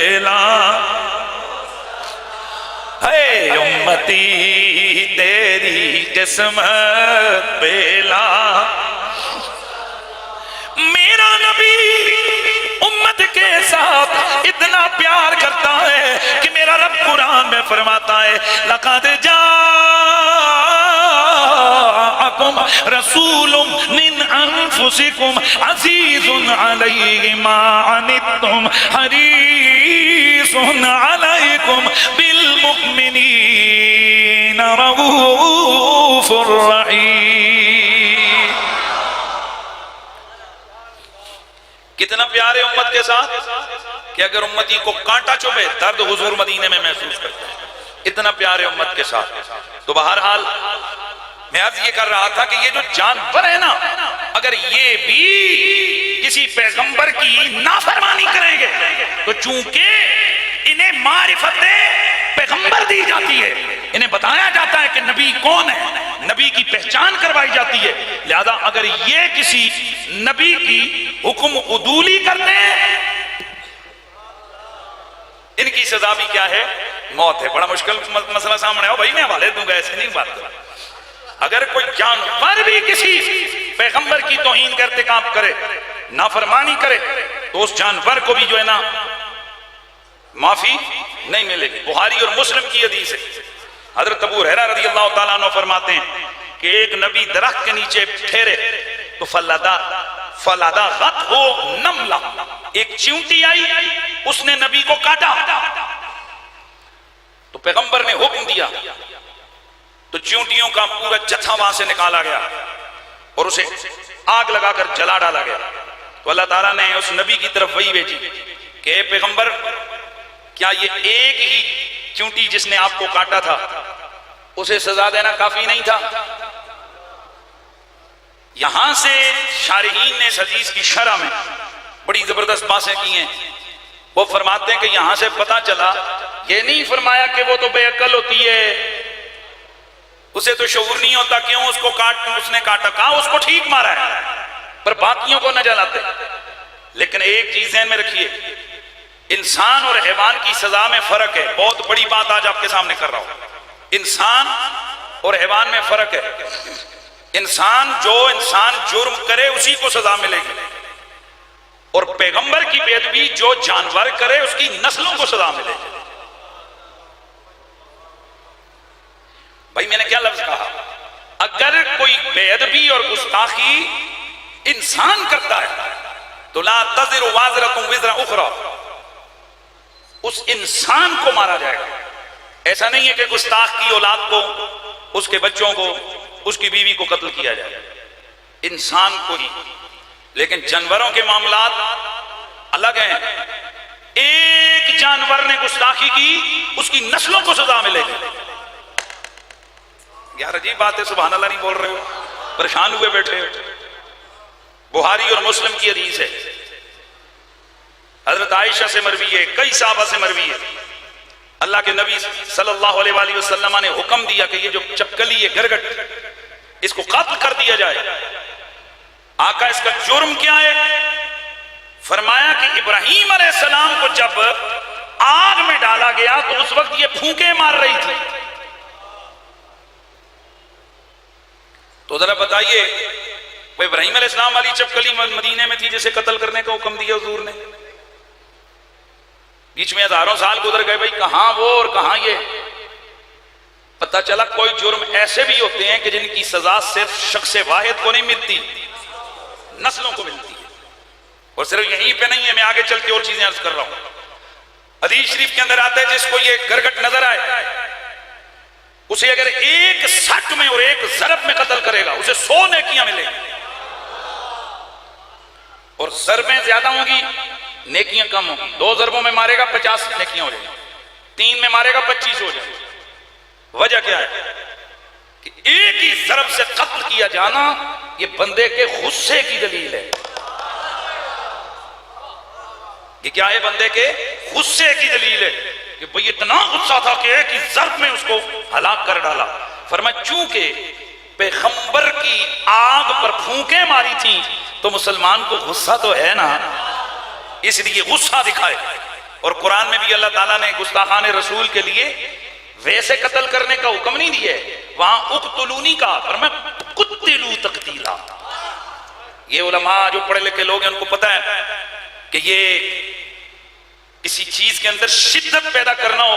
ہے، امتی تیری قسمت پہ میرا نبی امت کے ساتھ اتنا پیار کرتا ہے کہ میرا رب قرآن میں فرماتا ہے لَقَدْ جَاءَكُمْ رَسُولٌ مِّنْ أَنفُسِكُمْ عَزِيزٌ عَلَيْهِ مَا عَنِتُّمْ حَرِيصٌ عَلَيْكُمْ بِالْمُؤْمِنِينَ رَءُوفٌ رَحِيمٌ۔ کتنا پیار ہے امت کے ساتھ کہ اگر امتی کو کانٹا چبھے درد حضور مدینے میں محسوس کرتے ہیں، اتنا پیار ہے امت کے ساتھ۔ تو بہرحال میں عرض یہ کر رہا تھا کہ یہ جو جانور ہے نا، اگر یہ بھی کسی پیغمبر کی نافرمانی کریں گے تو چونکہ انہیں معرفت پیغمبر دی جاتی ہے، انہیں بتایا جاتا ہے کہ نبی کون ہے، نبی کی پہچان کروائی جاتی ہے، لہذا اگر یہ کسی نبی کی حکم عدولی کرتے ہیں ان کی سزا بھی کیا ہے؟ موت ہے۔ بڑا مشکل مسئلہ سامنے آؤ بھائی، میں حوالے دوں گا، ایسے نہیں بات کروں۔ اگر کوئی جانور بھی کسی پیغمبر کی توہین کا ارتکاب کرے، نافرمانی کرے، تو اس جانور کو بھی جو ہے نا معافی نہیں ملے گی۔ بخاری اور مسلم کی حدیث ہے، حضرت ابو ہریرہ رضی اللہ تعالیٰ عنہ فرماتے ہیں کہ ایک نبی درخت کے نیچے ٹھہرے تو فلادہ غط ہو نملہ، ایک چیونٹی آئی، اس نے نبی کو کاٹا، تو پیغمبر نے حکم دیا تو چیونٹیوں کا پورا جتھا وہاں سے نکالا گیا اور اسے آگ لگا کر جلا ڈالا گیا۔ تو اللہ تعالیٰ نے اس نبی کی طرف وحی بھیجی کہ اے پیغمبر، کیا یہ ایک ہی چیونٹی جس نے آپ کو کاٹا تھا اسے سزا دینا کافی نہیں تھا؟ یہاں سے شارحین نے اس حدیث کی شرح میں بڑی زبردست باتیں کی ہیں۔ وہ فرماتے ہیں کہ یہاں سے پتا چلا، یہ نہیں فرمایا کہ وہ تو بے عقل ہوتی ہے، اسے تو شعور نہیں ہوتا، کیوں اس کو اس نے کاٹا، کہا اس کو ٹھیک مارا ہے پر باقیوں کو نہ جلاتے۔ لیکن ایک چیز ذہن میں رکھیے، انسان اور حیوان کی سزا میں فرق ہے۔ بہت بڑی بات آج آپ کے سامنے کر رہا ہوں، انسان اور حیوان میں فرق ہے۔ انسان جرم کرے اسی کو سزا ملے گی، اور پیغمبر کی بے ادبی جو جانور کرے اس کی نسلوں کو سزا ملے گی۔ بھائی میں نے کیا لفظ کہا؟ اگر کوئی بے ادبی اور گستاخی انسان کرتا ہے تو لا تزر وازرۃ وزر اخرى، اس انسان کو مارا جائے گا. ایسا نہیں ہے کہ گستاخ کی اولاد کو، اس کے بچوں کو، اس کی بیوی کو قتل کیا جائے، انسان کو ہی. لیکن جانوروں کے معاملات الگ ہیں. ایک جانور نے گستاخی کی، اس کی نسلوں کو سزا ملے گی. یار عجیب بات ہے، سبحان اللہ نہیں بول رہے ہو، پریشان ہوئے بیٹھے. بخاری اور مسلم کی حدیث ہے، حضرت عائشہ سے مروی ہے، کئی صحابہ سے مروی ہے. اللہ کے نبی صلی اللہ علیہ وآلہ وسلم نے حکم دیا کہ یہ جو چپکلی ہے گرگٹ، اس کو قتل کر دیا جائے. آقا اس کا جرم کیا ہے؟ فرمایا کہ ابراہیم علیہ السلام کو جب آگ میں ڈالا گیا تو اس وقت یہ پھونکے مار رہی تھی. تو ذرا بتائیے وہ ابراہیم علیہ السلام والی چپکلی مدینے میں تھی جسے قتل کرنے کا حکم دیا حضور نے؟ بیچ میں ہزاروں سال گزر گئے، بھائی کہاں وہ اور کہاں یہ. پتہ چلا کوئی جرم ایسے بھی ہوتے ہیں کہ جن کی سزا صرف شخص واحد کو نہیں ملتی، نسلوں کو ملتی ہے. اور صرف یہیں پہ نہیں ہے، میں آگے چل کے اور چیزیں عرض کر رہا ہوں. حدیث شریف کے اندر آتا ہے جس کو یہ گرگٹ نظر آئے اسے اگر ایک سٹ میں اور ایک ضرب میں قتل کرے گا اسے 100 نیکیاں ملیں گی، اور ضربیں زیادہ ہوں گی نیکیاں کم ہوں گی. 2 ضربوں میں مارے گا 50 نیکیاں ہو جائیں گی، 3 میں مارے گا 25 ہو جائیں گی. وجہ کیا ہے کہ ایک ہی ضرب سے قتل کیا جانا یہ بندے کے غصے کی دلیل ہے. یہ کیا ہے؟ بندے کے غصے کی دلیل ہے کہ بھئی اتنا غصہ تھا کہ ایک ہی ضرب میں اس کو ہلاک کر ڈالا. فرمایا چونکہ پیغمبر کی آگ پر پھونکیں ماری تھی تو مسلمان کو غصہ تو ہے نا، اس لیے غصہ دکھائے. اور قرآن میں بھی اللہ تعالیٰ نے گستاخان رسول کے لیے ویسے قتل کرنے کا حکم نہیں دیا ہے، وہاں اقتلونی کا، فرمایا قتلوا تقتیلا. یہ علماء جو پڑھے لکھے لوگ ہیں ان کو پتہ ہے کہ یہ کسی چیز کے اندر شدت پیدا کرنا ہو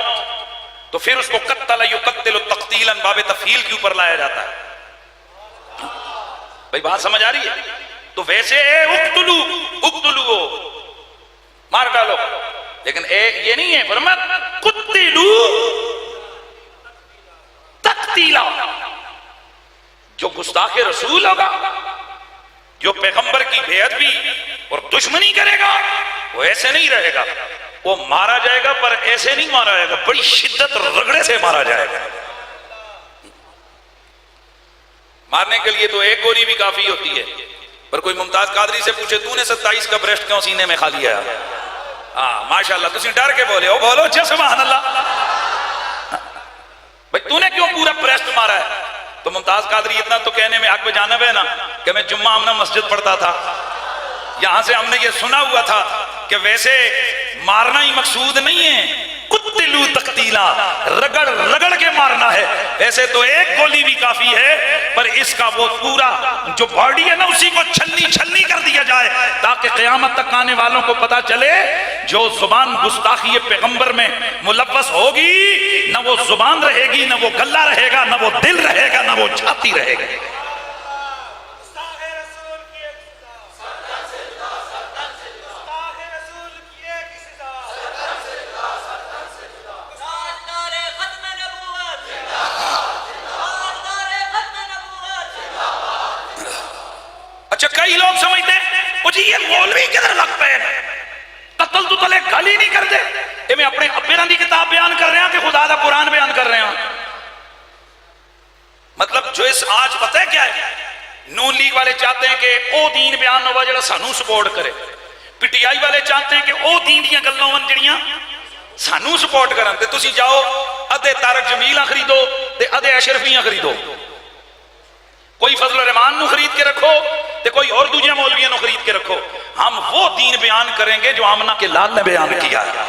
تو پھر اس کو قتل یقتل تقتیلا باب تفعیل کے اوپر لایا جاتا ہے. بھائی بات سمجھ آ رہی ہے؟ تو ویسے اقتلو مار ڈالو، لیکن یہ نہیں ہے، فرمایا قتلوا تقتیلا. جو گستاخ رسول ہوگا، جو پیغمبر کی بیعت بھی اور دشمنی کرے گا، وہ ایسے نہیں رہے گا، وہ مارا جائے گا، پر ایسے نہیں مارا جائے گا، بڑی شدت اور رگڑے سے مارا جائے گا. مارنے کے لیے تو ایک گولی بھی کافی ہوتی ہے، پر کوئی ممتاز قادری سے پوچھے تو نے 27 کا بریسٹ کیوں سینے میں کھا لیا؟ ہاں ماشاءاللہ، تسی ڈر کے بولے ہو، بولو جی سبحان اللہ. بھائی تو نے کیوں پورا بریسٹ مارا ہے؟ تو ممتاز قادری اتنا تو کہنے میں حق بجانب ہے نا کہ میں جمعہ آمنہ مسجد پڑھتا تھا، یہاں سے ہم نے یہ سنا ہوا تھا کہ ویسے مارنا ہی مقصود نہیں ہے، قتلوا تقتیلا، رگڑ رگڑ کے مارنا ہے. ویسے تو ایک گولی بھی کافی ہے، پر اس کا وہ پورا جو باڈی ہے نا اسی کو چھلنی چھلنی کر دیا جائے تاکہ قیامت تک آنے والوں کو پتا چلے جو زبان گستاخی پیغمبر میں ملوث ہوگی، نہ وہ زبان رہے گی، نہ وہ گلہ رہے گا، نہ وہ دل رہے گا، نہ وہ چھاتی رہے گا. اچھا کئی لوگ سمجھتے ہیں وہ جی یہ مولوی کدھر لگ پے قتل تو تلے گالی نہیں کر دے، یہ میں اپنے ابیراں دی کتاب بیان کر رہے ہیں کہ خدا دا قرآن بیان کر رہے ہیں. مطلب جو اس آج پتہ ہے کیا ہے، نون لیگ والے چاہتے ہیں کہ او دین بیان ہوا جڑا سانو سپورٹ کرے، پی ٹی آئی والے چاہتے ہیں کہ او دین دیاں گلاں ہون جڑیاں سانو سپورٹ کرن، تے تسی جاؤ ادھے طارق جمیلاں خریدو تے ادھے اشرفیاں خریدو، کوئی فضل الرحمان نو خرید کے رکھو تے کوئی اور دوجہ مولویوں نو خرید کے رکھو. ہم وہ دین بیان کریں گے جو آمنہ کے لال نے بیان کیا ہے.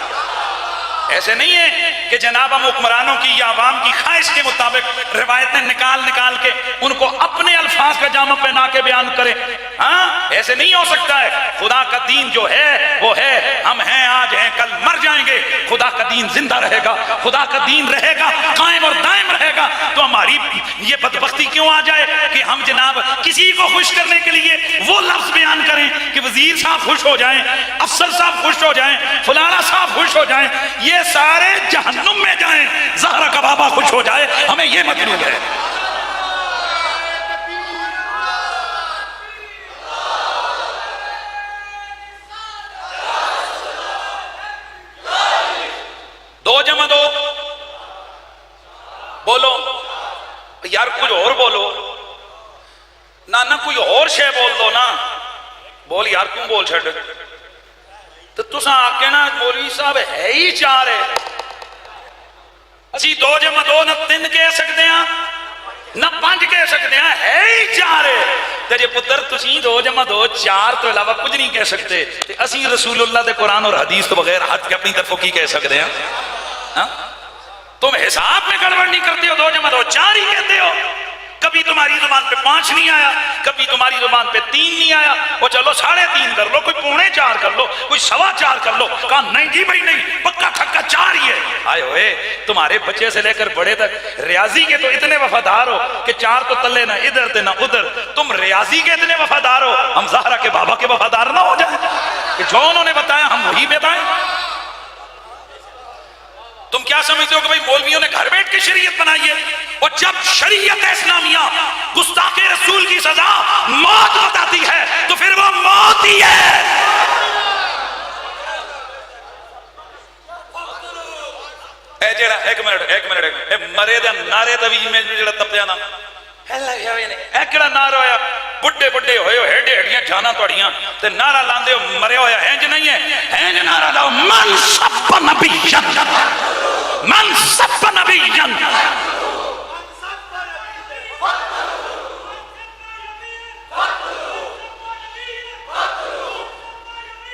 ایسے نہیں ہے کہ جناب ہم حکمرانوں کی یا عوام کی خواہش کے مطابق روایتیں نکال نکال کے ان کو اپنے الفاظ کا جامہ پہنا کے بیان کریں. ہاں ایسے نہیں ہو سکتا ہے. خدا کا دین جو ہے وہ ہے, ہم ہیں آج ہیں کل مر جائیں گے, خدا کا دین زندہ رہے گا, خدا کا دین رہے گا, قائم اور دائم رہے گا. تو ہماری یہ بدبختی کیوں آ جائے کہ ہم جناب کسی کو خوش کرنے کے لیے وہ لفظ بیان کریں کہ وزیر صاحب خوش ہو جائیں, افسر صاحب خوش ہو جائیں, فلانا صاحب خوش ہو جائیں, یہ سارے جہنم میں جائیں, زہرا کا بابا خوش ہو جائے, ہمیں یہ مطلوب ہے. دو جمع دو بولو یار, کچھ اور بولو نہ کوئی اور شے بول دو نا, بول یار کیوں بول چھڑ. تو تسا آکے نا مولوی صاحب ہے ہی چار ہے, اسی 2 جمع 2 نہ 3 کہہ سکتے ہیں نہ 5 کہہ سکتے ہیں, ہے ہی چار ہے. تیرے پتر تسی 2 جمع 2 4 تو علاوہ کچھ نہیں کہہ سکتے. اسی رسول اللہ دے قرآن اور حدیث تو بغیر ہاتھ کے اپنی طرفوں کی کہہ سکتے ہیں. تم حساب میں گڑبڑ نہیں کرتے ہو, 2 جمع 2 4 ہی کہتے ہو. کبھی تمہاری زبان پہ 5 نہیں آیا, کبھی تمہاری زبان پہ 3 نہیں آیا, وہ چلو 3.5 کر لو, کوئی 3.25 کر لو, کوئی 4.25 کر لو. کہا نہیں جی بھائی نہیں, پکا ٹھکا 4 ہی ہے. آئے ہوئے تمہارے بچے سے لے کر بڑے تک ریاضی کے تو اتنے وفادار ہو کہ 4 تو تلے نہ ادھر تے نہ ادھر. تم ریاضی کے اتنے وفادار ہو, ہم زہرا کے بابا کے وفادار نہ ہو جائیں کہ جو انہوں نے بتایا ہم وہی بتائیں. تم کیا سمجھتے ہو کہ بھئی مولویوں نے گھر بیٹھ کے شریعت بنائی ہے؟ اور جب شریعت اسلامیہ گستاخ رسول کی سزا موت بتاتی ہے تو پھر وہ موت ہی ہے. اے جڑا ایک منٹ مرے دا نعرے دا بھی میں جڑا تپیا نا اے کیڑا نعرہ ہویا, بڈھے بڈھے ہوئے ہو ہیڈے ہڈیاں جانا توڑیاں تے نعرہ لاندے ہو مرے ہویا ہینج نہیں ہے, ہینج نعرہ لاؤ من سب نبی جن, من سب نبی جن.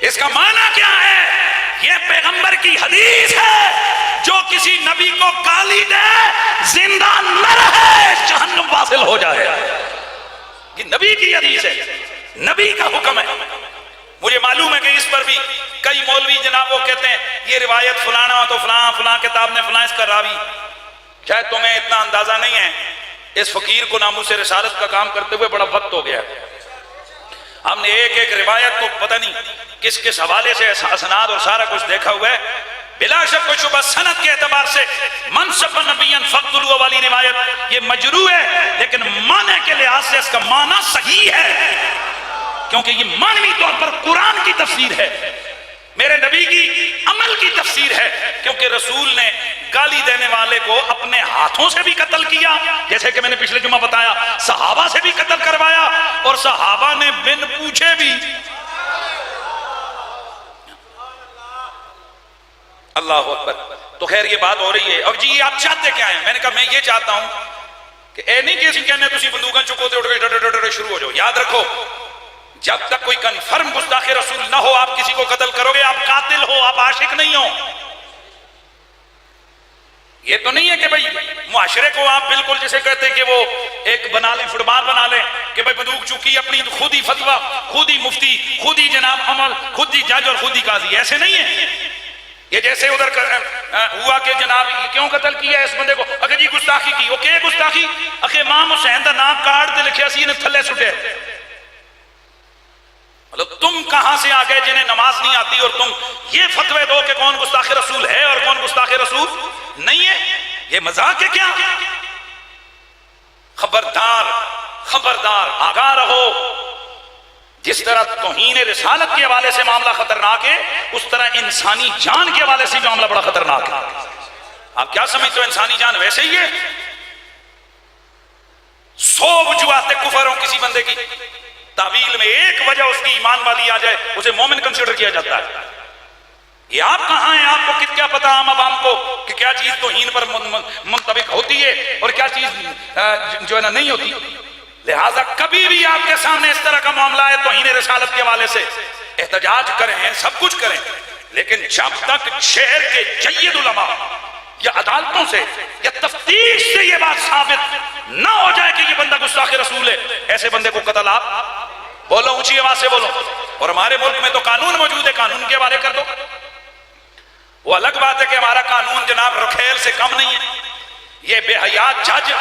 اس کا معنی کیا ہے؟ یہ پیغمبر کی حدیث ہے, جو کسی نبی کو گالی دے زندہ نہ رہے, جہنم واصل ہو جائے. یہ نبی کی حدیث ہے, نبی کا حکم ہے. مجھے معلوم ہے کہ اس پر بھی کئی مولوی جناب وہ کہتے ہیں یہ روایت فلانا تو فلاں کتاب نے فلاں اس کا راوی. شاید تمہیں اتنا اندازہ نہیں ہے, اس فقیر کو ناموس رسالت کا کام کرتے ہوئے بڑا وقت ہو گیا. ہم نے ایک روایت کو پتہ نہیں کس حوالے سے اسناد اور سارا کچھ دیکھا ہوا ہے. بلا شک و شبہ سند کے اعتبار سے منصب نبیًا فقتلوا والی روایت یہ مجروح ہے, لیکن معنی کے لحاظ سے اس کا معنی صحیح ہے, کیونکہ یہ معنوی طور پر قرآن کی تفسیر ہے, میرے نبی کی عمل کی تفسیر ہے. کیونکہ رسول نے گالی دینے والے کو اپنے ہاتھوں سے بھی قتل کیا, جیسے کہ میں نے پچھلے جمعہ بتایا, صحابہ سے بھی قتل کروایا, اور صحابہ نے بن پوچھے بھی. اللہ اکبر. تو خیر یہ بات ہو رہی ہے. اب جی آپ چاہتے کیا ہیں؟ میں نے کہا میں یہ چاہتا ہوں کہ اے نہیں کہ کہنے تسی بندوقاں چکو تے اٹھ گئے شروع ہو جاؤ. یاد رکھو جب تک کوئی کنفرم گستاخ رسول نہ ہو آپ کسی کو قتل کرو گے, آپ قاتل ہو, آپ عاشق نہیں ہو. یہ تو نہیں ہے کہ بھئی معاشرے کو آپ بالکل جیسے کہتے ہیں کہ وہ ایک بنا لیں, فٹ بال بنا لیں کہ بھئی بندوق چکی اپنی خود ہی فتویٰ, خود ہی مفتی, خود ہی جناب عمل, خود ہی جج اور خود ہی قاضی. ایسے نہیں ہے. یہ جیسے ادھر ہوا کہ جناب کیوں قتل کیا اس بندے کو, اگر جی گستاخی کی, وہ کہ گستاخی اکھے امام حسین دا نام کارڈ تے لکھیا سی نے تھلے سٹے. مطلب تم کہاں سے آ گئے جنہیں نماز نہیں آتی اور تم یہ فتوے دو کہ کون گستاخ رسول ہے اور کون گستاخ رسول نہیں ہے؟ یہ مذاق ہے کیا؟ خبردار خبردار, آگاہ رہو. جس طرح توہین رسالت کے حوالے سے معاملہ خطرناک ہے, اس طرح انسانی جان کے حوالے سے معاملہ بڑا خطرناک ہے. آپ کیا سمجھتے ہو انسانی جان ویسے ہی ہے؟ 100 وجوہات کفر ہوں کسی بندے کی, تعویل میں ایک وجہ اس کی ایمان والی آ جائے, اسے مومن کنسیڈر کیا جاتا ہے. یہ آپ کہاں ہیں؟ آپ کو کیا پتا عام عوام کو کہ کیا چیز توہین پر منطبق ہوتی ہے اور کیا چیز جو ہے نا نہیں ہوتی. لہٰذا کبھی بھی آپ کے سامنے اس طرح کا معاملہ ہے توہین رسالت کے حوالے سے, احتجاج کریں, سب کچھ کریں, لیکن جب تک شہر کے جید علماء یا عدالتوں سے یا تفتیش سے یہ بات ثابت نہ ہو جائے کہ یہ بندہ گستاخ رسول ہے, ایسے بندے کو قتل آپ بولو اونچی آواز سے بولو. اور ہمارے ملک میں تو قانون موجود ہے, قانون کے حوالے کر دو. وہ الگ بات ہے کہ ہمارا قانون جناب رکھیل سے کم نہیں ہے. یہ بے حیات جج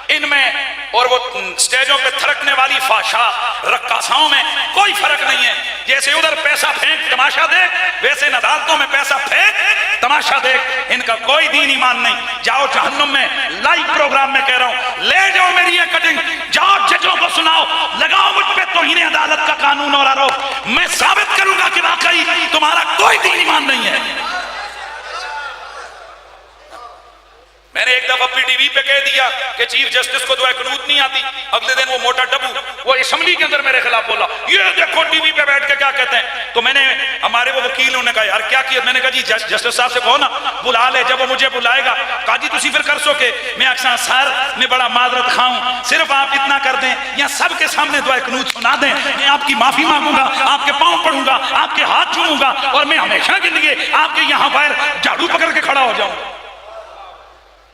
ان میں اور وہ سٹیجوں پہ تھرکنے والی فحشا رقاصاؤں میں کوئی فرق نہیں ہے. جیسے ادھر پیسہ پھینک تماشا دیکھ, ویسے ان عدالتوں میں پیسہ پھینک تماشا دیکھ. ان کا کوئی دین ایمان نہیں. جاؤ جہنم میں, لائیو پروگرام میں کہہ رہا ہوں, لے جاؤ میری یہ کٹنگ, جاؤ ججوں کو سناؤ, لگاؤ مجھ پہ توہین عدالت کا قانون اور آروپ. میں ثابت کروں گا کہ واقعی تمہارا کوئی دین ایمان نہیں ہے. میں نے ایک دفعہ پی ٹی وی پہ کہہ دیا کہ چیف جسٹس کو دعائے قنوت نہیں آتی. اگلے دن وہ موٹا ڈبو وہ اسمبلی کے اندر میرے خلاف بولا, یہ دیکھو ٹی وی پہ بیٹھ کے کیا کہتے ہیں. تو میں نے ہمارے وہ وکیلوں نے کہا یار کیا کیا. میں نے کہا جی جسٹس صاحب سے کہو نا بلا لے. جب وہ مجھے بلائے گا کہا جی تسی پھر کر سو کہ میں اکثر سر میں بڑا معذرت خواہوں, صرف آپ اتنا کر دیں یا سب کے سامنے دعائے قنوت سنا دیں, میں آپ کی معافی مانگوں گا, آپ کے پاؤں پڑوں گا, آپ کے ہاتھ چوموں گا, اور میں ہمیشہ کے لیے آپ کے یہاں باہر جھاڑو پکڑ کے کھڑا ہو جاؤں.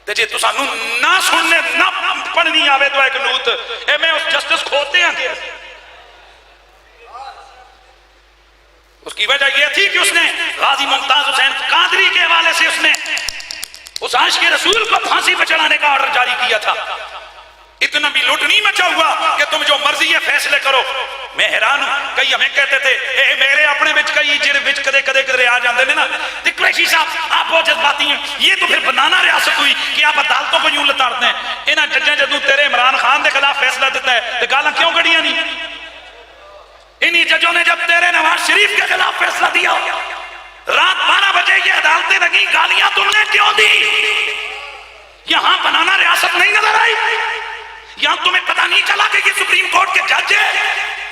جی تو سانو نہ سننے نہ پڑھنی آوے دعائے قنوت, اے میں اس جسٹس کھوتے ہیں کہ اس کی وجہ یہ تھی کہ اس نے غازی ممتاز حسین قادری کے حوالے سے اس نے اس عاشق رسول کو پھانسی پہ چڑھانے کا آرڈر جاری کیا تھا. اتنا بھی لوٹ نہیں مچا ہوا کہ تم جو مرضی ہے فیصلے کرو. میں حیران ہوں, کئی ہمیں کہتے تھے اے میرے اپنے بچ کئی جڑے بچ کدے کدے کدے آ جاندے نے نا, تے قریشی صاحب آپ بہت جذباتی ہیں. یہ تو پھر بنانا ریاست ہوئی کہ آپ عدالتوں کو یوں لتاڑتے ہیں. انہاں ججاں جدوں تیرے عمران خان دے خلاف فیصلہ دیتا ہے تے گالاں کیوں کڑیاں نہیں؟ انہی ججوں نے جب تیرے نواز شریف کے خلاف فیصلہ دیا رات 12 بجے یہ عدالتیں لگیں, گالیاں تم نے کیوں دی؟ یہاں بنانا ریاست نہیں نظر آئی؟ یہاں تمہیں پتہ نہیں چلا کہ یہ سپریم کورٹ کے جج ہے؟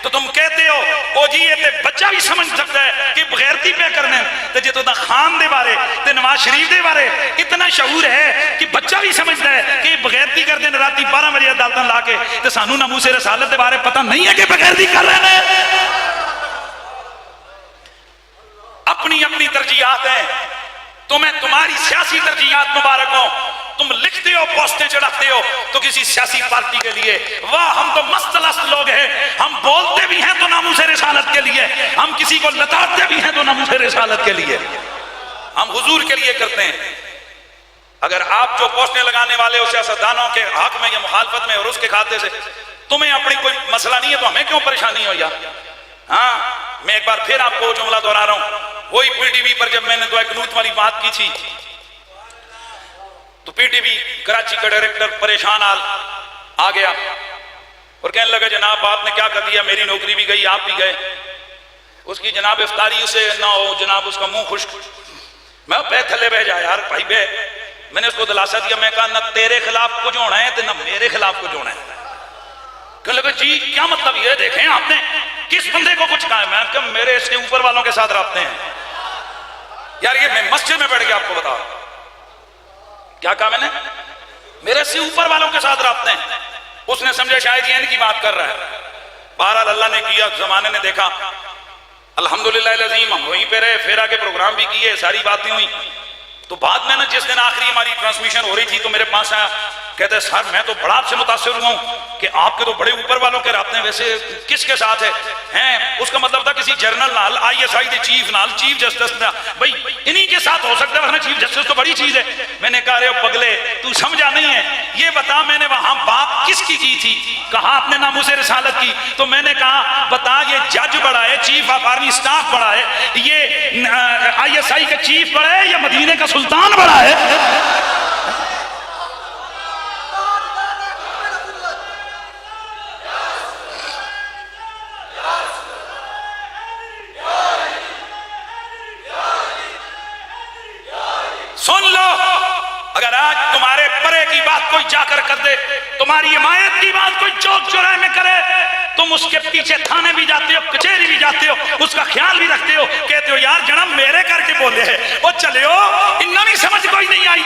تو تم کہتے ہو او جی یہ تے بچہ بھی سمجھ سکتا ہے کہ بغیرتی پہ کرنے تے جے تو دا خان دے بارے تے نواز شریف دے بارے اتنا شعور ہے کہ بچہ بھی سمجھتا ہے کہ بغیرتی کر دیں راتی 12 بجے عدالتاں لا کے, تے سانو ناموس رسالت دے بارے پتہ نہیں ہے کہ بغیرتی کر رہے ہیں. اپنی اپنی ترجیحات ہیں, تمہیں تمہاری سیاسی ترجیحات مبارک ہوں. تم لکھتے ہو پوسٹیں چڑھاتے ہو تو کسی سیاسی پارٹی کے لیے, واہ ہم تو مست لست لوگ ہیں, ہم بولتے بھی ہیں تو ناموس رسالت کے لیے, ہم کسی کو لتاڑتے بھی ہیں تو ناموس رسالت کے لیے, ہم حضور کے لیے کرتے ہیں. اگر آپ جو پوسٹیں لگانے والے ہو سیاستدانوں کے حق میں یا مخالفت میں اور اس کے کھاتے سے تمہیں اپنی کوئی مسئلہ نہیں ہے تو ہمیں کیوں پریشانی ہو یار. ہاں میں ایک بار پھر آپ کو جملہ دہرا رہا ہوں, وہی پی ٹی وی پر جب میں نے دعائے قنوت والی بات کی تھی تو پی ٹی وی کراچی کا ڈائریکٹر پریشان حال آ گیا اور کہنے لگا جناب آپ نے کیا کر دیا, میری نوکری بھی گئی آپ بھی گئے. اس کی جناب افطاری سے نہ ہو جناب اس کا منہ خشک. میں بے تھلے بہ جا یار بھائی بے. میں نے اس کو دلاسا دیا, میں کہا نہ تیرے خلاف کچھ ہونا ہے تو نہ میرے خلاف کچھ ہونا ہے. کہنے لگا جی کیا مطلب, یہ دیکھیں آپ نے کس بندے کو کچھ کہا ہے. میں کہا میرے اس کے اوپر والوں کے ساتھ رابطے ہیں یار. یہ میں مسجد میں بیٹھ کے آپ کو بتا کیا کہا میں نے, میرے سے اوپر والوں کے ساتھ رابطے ہیں. اس نے سمجھا شاید یہ ان کی بات کر رہا ہے. بہرحال اللہ نے کیا, زمانے نے دیکھا, الحمدللہ العظیم ہم وہیں پہ رہے, پھیرا کے پروگرام بھی کیے, ساری باتیں ہوئی. تو بعد میں نا جس دن آخری ہماری ٹرانسمیشن ہو رہی تھی تو میرے پاس آیا, کہتے ہیں سر میں تو بڑا آپ سے متاثر ہوا ہوں کہ آپ کے تو بڑے اوپر والوں کے رابطے ہیں, ویسے کس کے ساتھ ہیں؟ اس کا مطلب تھا کسی جرنل نال, I S I they chief نال, چیف جسٹس نال, بھئی انہی کے ساتھ ہو سکتا ہے ورنہ چیف جسٹس تو بڑی چیز ہے. میں نے کہا رہے ہو پگلے تو سمجھا نہیں ہے, یہ بتا میں نے وہاں بات کس کی تھی؟ کہا آپ نے ناموس رسالت کی. تو میں نے کہا بتا یہ جج بڑا ہے, چیف آف آرمی سٹاف بڑا ہے, یہ آئی ایس آئی کا چیف بڑا ہے یا مدینے کا سلطان بڑا ہے؟ سن لو, اگر آج تمہارے پرے کی بات کوئی جا کر دے, تمہاری حمایت کی بات کوئی چوک چوراہے میں کرے, تم اس کے پیچھے تھانے بھی جاتے ہو, کچہری بھی جاتے ہو, اس کا خیال بھی رکھتے ہو, کہتے ہو یار جناب میرے کر کے بولے ہے, وہ چلے ہو انہاں بھی سمجھ کوئی نہیں آئی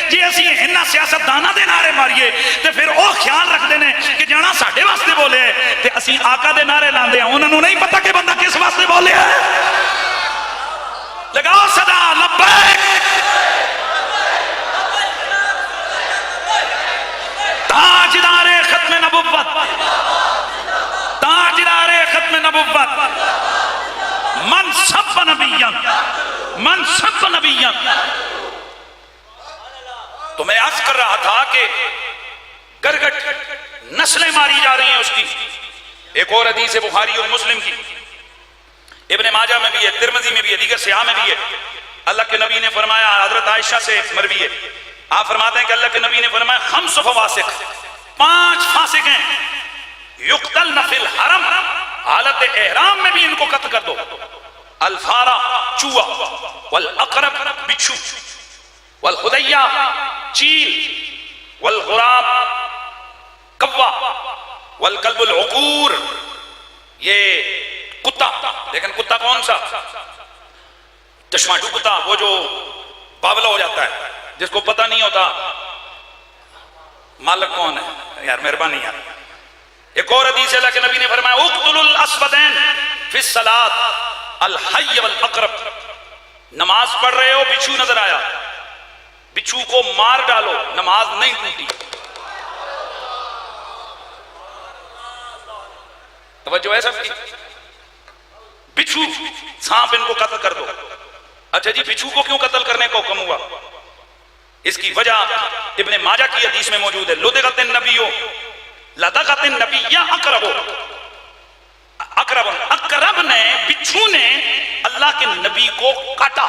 جی اسی انہاں سیاست دانا دے نعرے ماریے تے پھر وہ خیال رکھ دینے کہ جانا ساڈے واسطے بولے ہے تے اسی آقا دے نعرے لاندے ہیں, انہوں نہیں پتا کہ بندہ کس واسطے بولے ہے. لگاؤ صدا لبیک, تاجدار ختم نبوت, تاجدار ختم نبیا من سب نبیا. تو میں عرض کر رہا تھا کہ گرگٹ نسلیں ماری جا رہی ہیں اس کی. ایک اور حدیث ہے بخاری اور مسلم کی، ابن ماجہ میں بھی ہے، ترمذی میں بھی ہے، دیگر صحاح میں بھی ہے. اللہ کے نبی نے فرمایا، حضرت عائشہ سے مروی ہے، آپ فرماتے ہیں کہ اللہ کے نبی نے فرمایا 5 فواسق، 5 فاسق ہیں، یقتلن فی الحرم، حالت احرام میں بھی ان کو قتل کر دو. الفارا چوہا، والاقرب بچھو، والخدیہ چیل، والغراب کوا، والکلب العقور یہ کتا. لیکن کتا کون سا؟ چشماٹو کتا، وہ جو باولا ہو جاتا ہے، جس کو پتہ نہیں ہوتا مالک کون ہے. یار مہربانی یار. ایک اور حدیث اللہ کے نبی نے فرمایا اقتلوا الاسودین فی الصلاۃ الحی والاقرب. نماز پڑھ رہے ہو، بچھو نظر آیا، بچھو کو مار ڈالو، نماز نہیں ٹوٹی. توجہ ہے سب کی. بچھو، سانپ ان کو قتل کر دو. اچھا جی بچھو کو کیوں قتل کرنے کا حکم ہوا؟ اس کی وجہ ابن ماجہ کی حدیث میں موجود ہے. لدغت النبی لدغت النبی اقرب، اقرب اقرب نے، بچھو نے اللہ کے نبی کو کاٹا.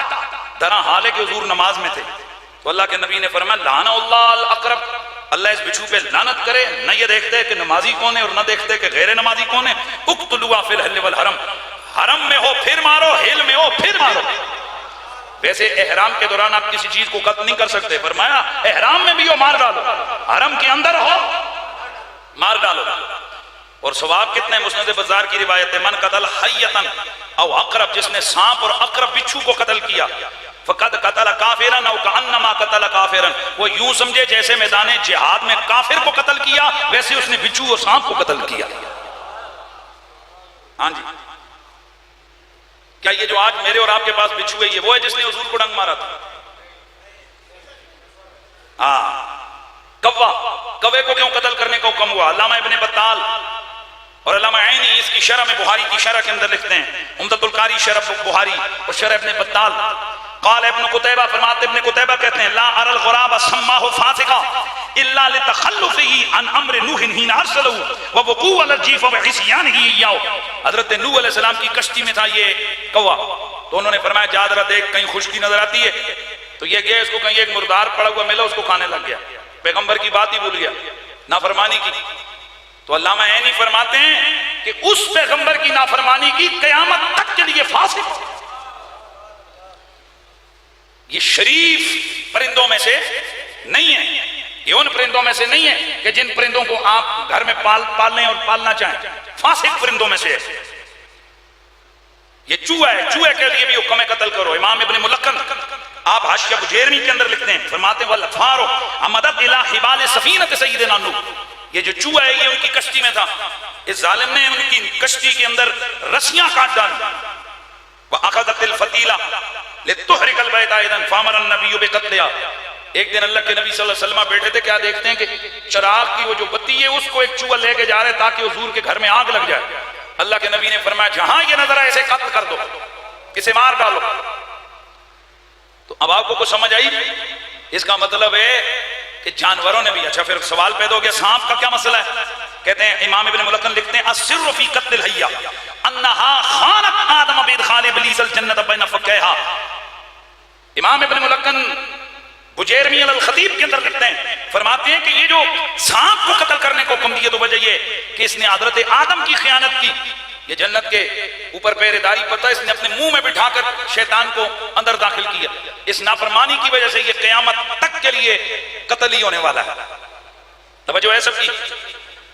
درا حال ہے کہ حضور نماز میں تھے، تو اللہ کے نبی نے فرمایا لعن اللہ الاقرب، اللہ اس بچھو پہ لعنت کرے. نہ یہ دیکھتے کہ نمازی کون ہے اور نہ دیکھتے کہ غیر نمازی کون ہے. اقتلوا فی الحل والحرم، حرم میں ہو پھر مارو، حل میں ہو پھر مارو. ویسے احرام کے دوران آپ کسی چیز کو قتل نہیں کر سکتے، فرمایا احرام میں بھی ہو مار ڈالو، حرم کے اندر ہو مار ڈالو. اور ثواب کتنے؟ مسند بزار کی روایت ہے من قتل حیتا او عقرب، جس نے سانپ اور عقرب بچھو کو قتل کیا، فقد قتل کافرا او کانما قتل کافرا، وہ یوں سمجھے جیسے میدان جہاد میں کافر کو قتل کیا، ویسے اس نے بچھو اور سانپ کو قتل کیا. ہاں جی. کیا یہ جو آج میرے اور آپ کے پاس بچھو ہے، یہ وہ ہے جس نے حضور کو ڈنگ مارا تھا؟ ہاں. کوا، کوے کو کیوں قتل کرنے کا حکم ہوا؟ علامہ ابن بطال اور علامہ عینی اس کی شرح میں، بخاری کی شرح کے اندر لکھتے ہیں، عمدۃ القاری شرح بخاری اور شرح ابن بطال. قال ابن قتیبہ، فرماتے ابن قتیبہ کہتے ہیں لا ارى الغراب سماہ فاسقا الا لتخلفه عن امر نوح حين ارسله ووقوع الجيف وعصيانه اياه. حضرت نوح علیہ السلام کی کشتی میں تھا یہ کوا، تو انہوں نے فرمایا جا ذرا دیکھ کہیں خشکی نظر آتی ہے. تو یہ گیا، اس کو کہیں ایک مردار پڑا ہوا ملا، اس کو کھانے لگ گیا، پیغمبر کی بات ہی بھول گیا، نافرمانی کی. تو علامہ عینی فرماتے ہیں کہ اس پیغمبر کی نافرمانی کی قیامت تک کے لیے فاسق. یہ شریف پرندوں میں سے نہیں ہے، یہ ان پرندوں میں سے نہیں ہے کہ جن پرندوں کو آپ گھر میں پالنے اور پالنا چاہیں. فاسق پرندوں میں سے ہے. یہ چوہا ہے، چوہے کے لیے بھی حکم قتل کرو. امام ابن ملقن آپ حاشیہ بجیرمی کے اندر لکھتے ہیں، فرماتے ہیں والفارو عمدت الى حبال سفینۃ سیدنا نوح. یہ جو چوہا ہے یہ ان کی کشتی میں تھا، اس ظالم نے ان کی کشتی کے اندر رسیاں کاٹ ڈالی. وَأَخَذَتِ الْفَتِيلَةَ لِتُحْرِقَ الْبَيْتَ إِذًا فَأَمَرَ النَّبِيُّ بِقَتْلِهَا. ایک دن اللہ کے نبی صلی اللہ علیہ وسلم بیٹھے تھے، کیا دیکھتے ہیں کہ چراغ کی وہ جو بتی ہے اس کو ایک چوہا لے کے جا رہے تاکہ حضور کے گھر میں آگ لگ جائے. اللہ کے نبی نے فرمایا جہاں یہ نظر آئے اسے قتل کر دو، اسے مار ڈالو. تو اب آپ کو کچھ سمجھ آئی؟ اس کا مطلب ہے کہ جانوروں نے بھی. اچھا پھر سوال پیدا ہو گیا سانپ کا کیا مسئلہ ہے؟ کہتے ہیں امام ابن ملقن لکھتے ہیں السر فی قتل الحیہ انہا خانت آدم بادخال ابلیس الجنت بین فکیہا. امام ابن ملقن بجیرمی الخطیب کے اندر لکھتے ہیں، فرماتے ہیں کہ یہ جو سانپ کو قتل کرنے کو حکم دیا تو وجہ یہ کہ اس نے حضرت آدم کی خیانت کی. یہ جنت کے اوپر پہرے داری پتہ اس نے اپنے منہ میں بٹھا کر شیطان کو اندر داخل کیا. اس نافرمانی کی وجہ سے یہ قیامت تک کے لیے قتل ہی ہونے والا ہے. توجہ ہے سب کی.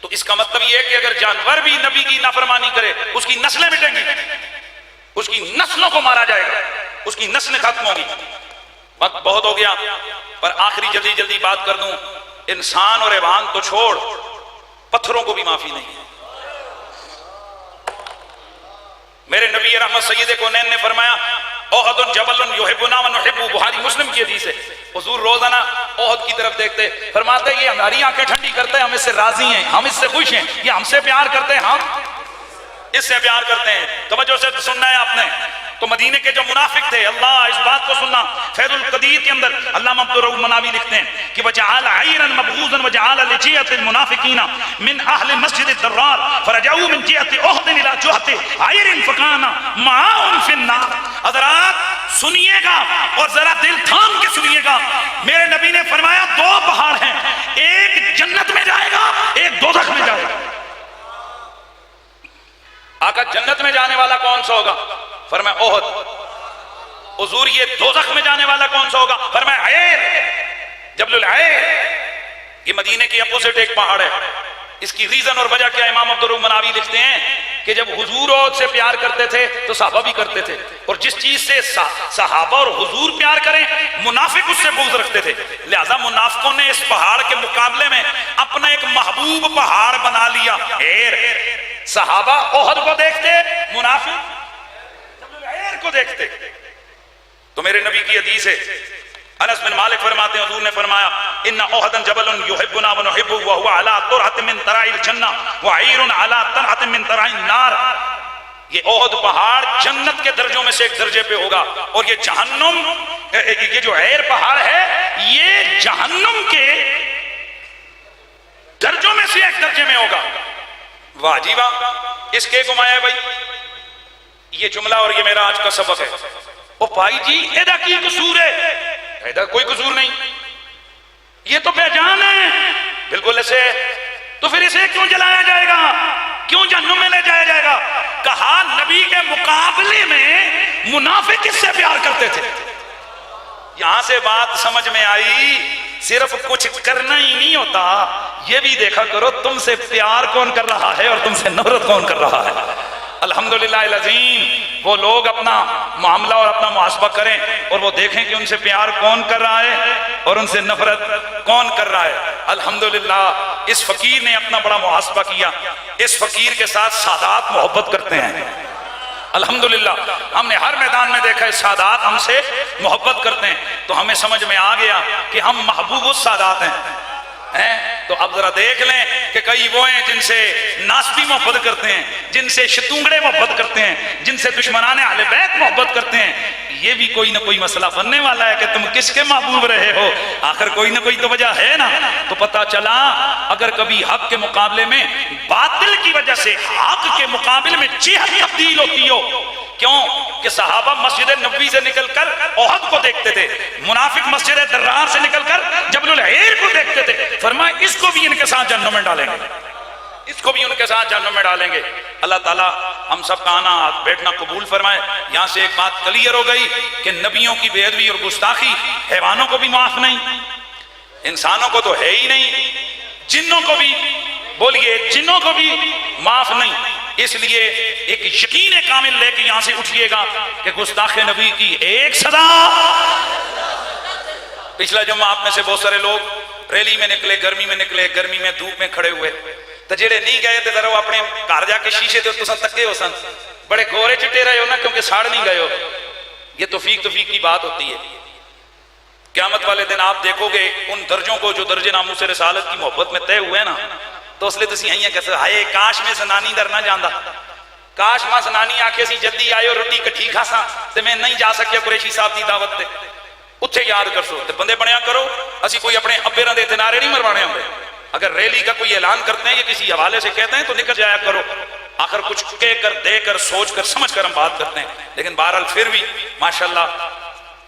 تو اس کا مطلب یہ ہے کہ اگر جانور بھی نبی کی نافرمانی کرے اس کی نسلیں مٹیں گی، اس کی نسلوں کو مارا جائے گا، اس کی نسلیں ختم ہوں گی. وقت بہت ہو گیا پر آخری جلدی جلدی بات کر دوں. انسان اور حیوان تو چھوڑ، پتھروں کو بھی معافی نہیں ہے. میرے نبی رحمت سید کونین نے فرمایا احد جبل یحبنا ونحب، بخاری مسلم کی حدیث ہے. حضور روزانہ احد کی طرف دیکھتے، فرماتے یہ ہماری آنکھیں ٹھنڈی کرتے ہیں، ہم اس سے راضی ہیں، ہم اس سے خوش ہیں، یہ ہم سے پیار کرتے ہیں، ہم اس سے پیار کرتے ہیں. توجہ سے سننا ہے آپ نے. تو مدینے کے جو منافق تھے، اللہ اس بات کو سننا، فیض القدیر کے اندر علامہ عبد الرؤوف مناوی لکھتے ہیں کہ وجعل عیرا مبغوضا وجعل لجهة المنافقین من اہل مسجد الدرار فرجعوا من جهة احد الى جهة عیر فکان معاهم فی النار۔ حضرات سنیے گا اور ذرا دل تھام کے سنیے گا، میرے نبی نے فرمایا دو پہاڑ ہیں، ایک جنت میں جائے گا، ایک دوزخ میں جائے گا۔ آقا جنت میں جانے والا کون سا ہوگا؟ فرمایا احد۔ حضور یہ دوزخ میں جانے والا کون سا ہوگا؟ فرمایا عیر، جبل العیر۔ یہ مدینے کی اپوزٹ ایک پہاڑ ہے۔ اس کی ریزن اور وجہ کیا؟ امام عبد الرؤوف مناوی لکھتے ہیں کہ جب حضور احد سے پیار کرتے تھے تو صحابہ بھی کرتے تھے، اور جس چیز سے صحابہ اور حضور پیار کریں منافق اس سے بغض رکھتے تھے، لہذا منافقوں نے اس پہاڑ کے مقابلے میں اپنا ایک محبوب پہاڑ بنا لیا، عیر۔ صحابہ احد کو دیکھتے، منافق عیر کو دیکھتے۔ تو میرے نبی کی حدیث ہے، انس بن مالک فرماتے ہیں حضور نے فرمایا ان احدا جبل يحبنا ونحبه وهو على طرحة من طرح الجنة وعير على طرحة من طرح النار۔ یہ احد پہاڑ جنت کے درجوں میں سے ایک درجے پہ ہوگا، اور یہ جہنم، یہ جو عیر پہاڑ ہے یہ جہنم کے درجوں میں سے ایک درجے میں ہوگا۔ واہ جی واہ، اس کے گمایا بھائی یہ جملہ، اور یہ میرا آج کا سبق ہے۔ او بھائی جی ایدہ کی قصور ہے؟ ایدہ کوئی قصور نہیں، یہ تو بے جان ہے، بالکل ایسے، تو پھر اسے کیوں جلایا جائے گا، کیوں جہنم میں لے جایا جائے گا؟ کہا نبی کے مقابلے میں منافق کس سے پیار کرتے تھے۔ یہاں سے بات سمجھ میں آئی، صرف کچھ کرنا ہی نہیں ہوتا، یہ بھی دیکھا کرو تم سے پیار کون کر رہا ہے اور تم سے نفرت کون کر رہا ہے۔ الحمدللہ العظیم، وہ لوگ اپنا معاملہ اور اپنا محاسبہ کریں اور وہ دیکھیں کہ ان سے پیار کون کر رہا ہے اور ان سے نفرت کون کر رہا ہے۔ الحمدللہ اس فقیر نے اپنا بڑا محاسبہ کیا، اس فقیر کے ساتھ سادات محبت کرتے ہیں۔ الحمدللہ ہم نے ہر میدان میں دیکھا ہے سادات ہم سے محبت کرتے ہیں، تو ہمیں سمجھ میں آ گیا کہ ہم محبوب السادات ہیں۔ تو اب ذرا دیکھ لیں کہ کئی وہ ہیں جن سے ناسبی محبت کرتے ہیں، جن سے شتونگڑے محبت کرتے ہیں، جن سے دشمنان اہل بیت محبت کرتے ہیں۔ یہ بھی کوئی نہ کوئی مسئلہ بننے والا ہے کہ تم کس کے محبوب رہے ہو، آخر کوئی نہ کوئی تو وجہ ہے نا۔ تو پتہ چلا اگر کبھی حق کے مقابلے میں باطل کی وجہ سے حق کے مقابلے میں جہت تبدیل ہوتی ہو، کیوں کہ صحابہ مسجد نبوی سے نکل کر احد کو دیکھتے تھے، منافق مسجد درار سے نکل کر جبل العیر کو دیکھتے تھے، فرمایا اس کو بھی ان کے ساتھ جہنم میں ڈالیں گے، اس کو بھی ان کے ساتھ جہنم میں ڈالیں گے۔ اللہ تعالیٰ ہم سب کا آنا بیٹھنا قبول فرمائے۔ یہاں سے ایک بات کلیئر ہو گئی کہ نبیوں کی بے ادبی اور گستاخی حیوانوں کو بھی معاف نہیں، انسانوں کو تو ہے ہی نہیں، جنوں کو بھی، بولیے جنوں کو بھی معاف نہیں۔ اس لیے ایک یقین کامل لے کے یہاں سے اٹھئے گا کہ گستاخ نبی کی ایک سزا۔ پچھلا جمعہ آپ میں سے بہت سارے لوگ ریلی میں نکلے، گرمی میں نکلے، گرمی میں دھوپ میں کھڑے ہوئے، تو جڑے نہیں گئے تھے ذرا وہ اپنے گھر جا کے شیشے تے تو تکے ہو سن، بڑے گورے چٹے رہے ہو نا کیونکہ ساڑ نہیں گئے ہو۔ یہ توفیق کی بات ہوتی ہے۔ قیامت والے دن آپ دیکھو گے ان درجوں کو جو درجے ناموس رسالت کی محبت میں طے ہوئے نا، تو اس لیے تسی ہائیاں کہتے ہائے کاش میں زنانی در نہ جاندہ، کاش ماں زنانی آکھے سی جلدی آئے اور روٹی کٹھی کھاساں تے میں نہیں جا سکیا قریشی صاحب دی دعوت تے، اتھے یاد کر سو تے بندے بنیا کرو، اسی کوئی اپنے ابے رندے تے نعرے نہیں مروانے ہوں گے۔ اگر ریلی کا کوئی اعلان کرتے ہیں یا کسی حوالے سے کہتے ہیں تو نکل جایا کرو، آخر کچھ کہہ کر دے کر سوچ کر سمجھ کر ہم بات کرتے ہیں۔ لیکن بہرحال پھر بھی ماشاءاللہ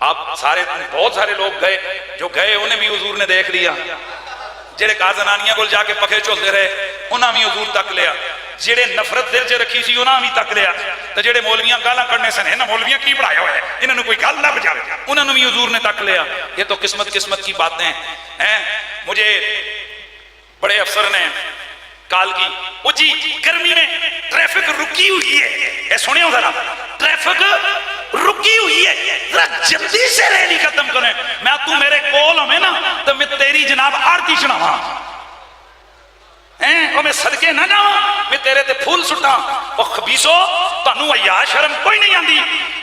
آپ سارے بہت سارے لوگ گئے، جو گئے انہیں بھی حضور نے دیکھ لیا، جڑے کار زنانیاں کو جا کے پکھے چولتے رہے انہاں بھی حضور تک لیا، جڑے نفرت دل سے رکھی سی انہاں بھی تک لیا، تو جڑے مولویاں گالاں کرنے سن ہے نا مولویاں کی پڑھایا ہوا ہے انہوں نے کوئی گل لب جائے انہوں نے بھی حضور نے تک لیا۔ یہ تو قسمت کی باتیں ہیں۔ مجھے بڑے افسر نے کال کی، وہ جی گرمی میں ٹریفک رکی ہوئی ہے، اے سنے ہو ذرا ٹریفک رکی ہوئی ہے، ذرا جلدی سے ریلی ختم کریں، میں تو میرے کول ہمیں نا تو میں تیری جناب آرتی چڑھاواں، اور میں صدقے نہ جاواں، میں تیرے تے پھول سٹاں۔ اور خبیثو تانوں حیا شرم کوئی نہیں آندی،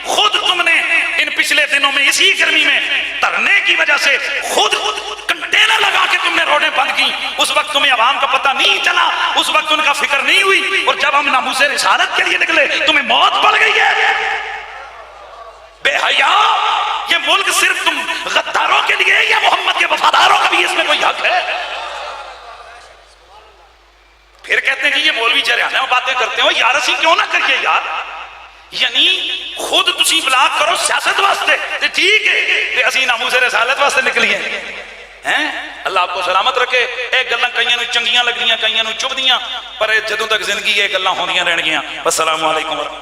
خود تم نے ان پچھلے دنوں میں اسی گرمی میں ترنے کی وجہ سے خود کنٹینر لگا کے تم نے روڈیں بند کی، اس وقت تمہیں عوام کا پتہ نہیں چلا، اس وقت ان کا فکر نہیں ہوئی، اور جب ہم ناموس رسالت کے لیے نکلے تمہیں موت پڑ گئی ہے۔ بے حیا، یہ ملک صرف تم غداروں کے لیے یا محمد کے وفاداروں کا بھی اس میں کوئی حق ہے؟ پھر کہتے ہیں کہ یہ مولوی جرحانہ میں باتیں کرتے ہو، یار اسی کیوں نہ کریے یار، یعنی خود تسی بلاک کرو سیاست واسطے تے ٹھیک ہے تے اسی ناموس رسالت واسطے نکلیے ہیں۔ اللہ آپ کو سلامت رکھے۔ اے گلاں کئیاں نوں چنگیاں لگدیاں، کئیاں نوں چبھدیاں، پر جدوں تک زندگی یہ گلاں ہوندیاں رہن گیاں۔ السلام علیکم۔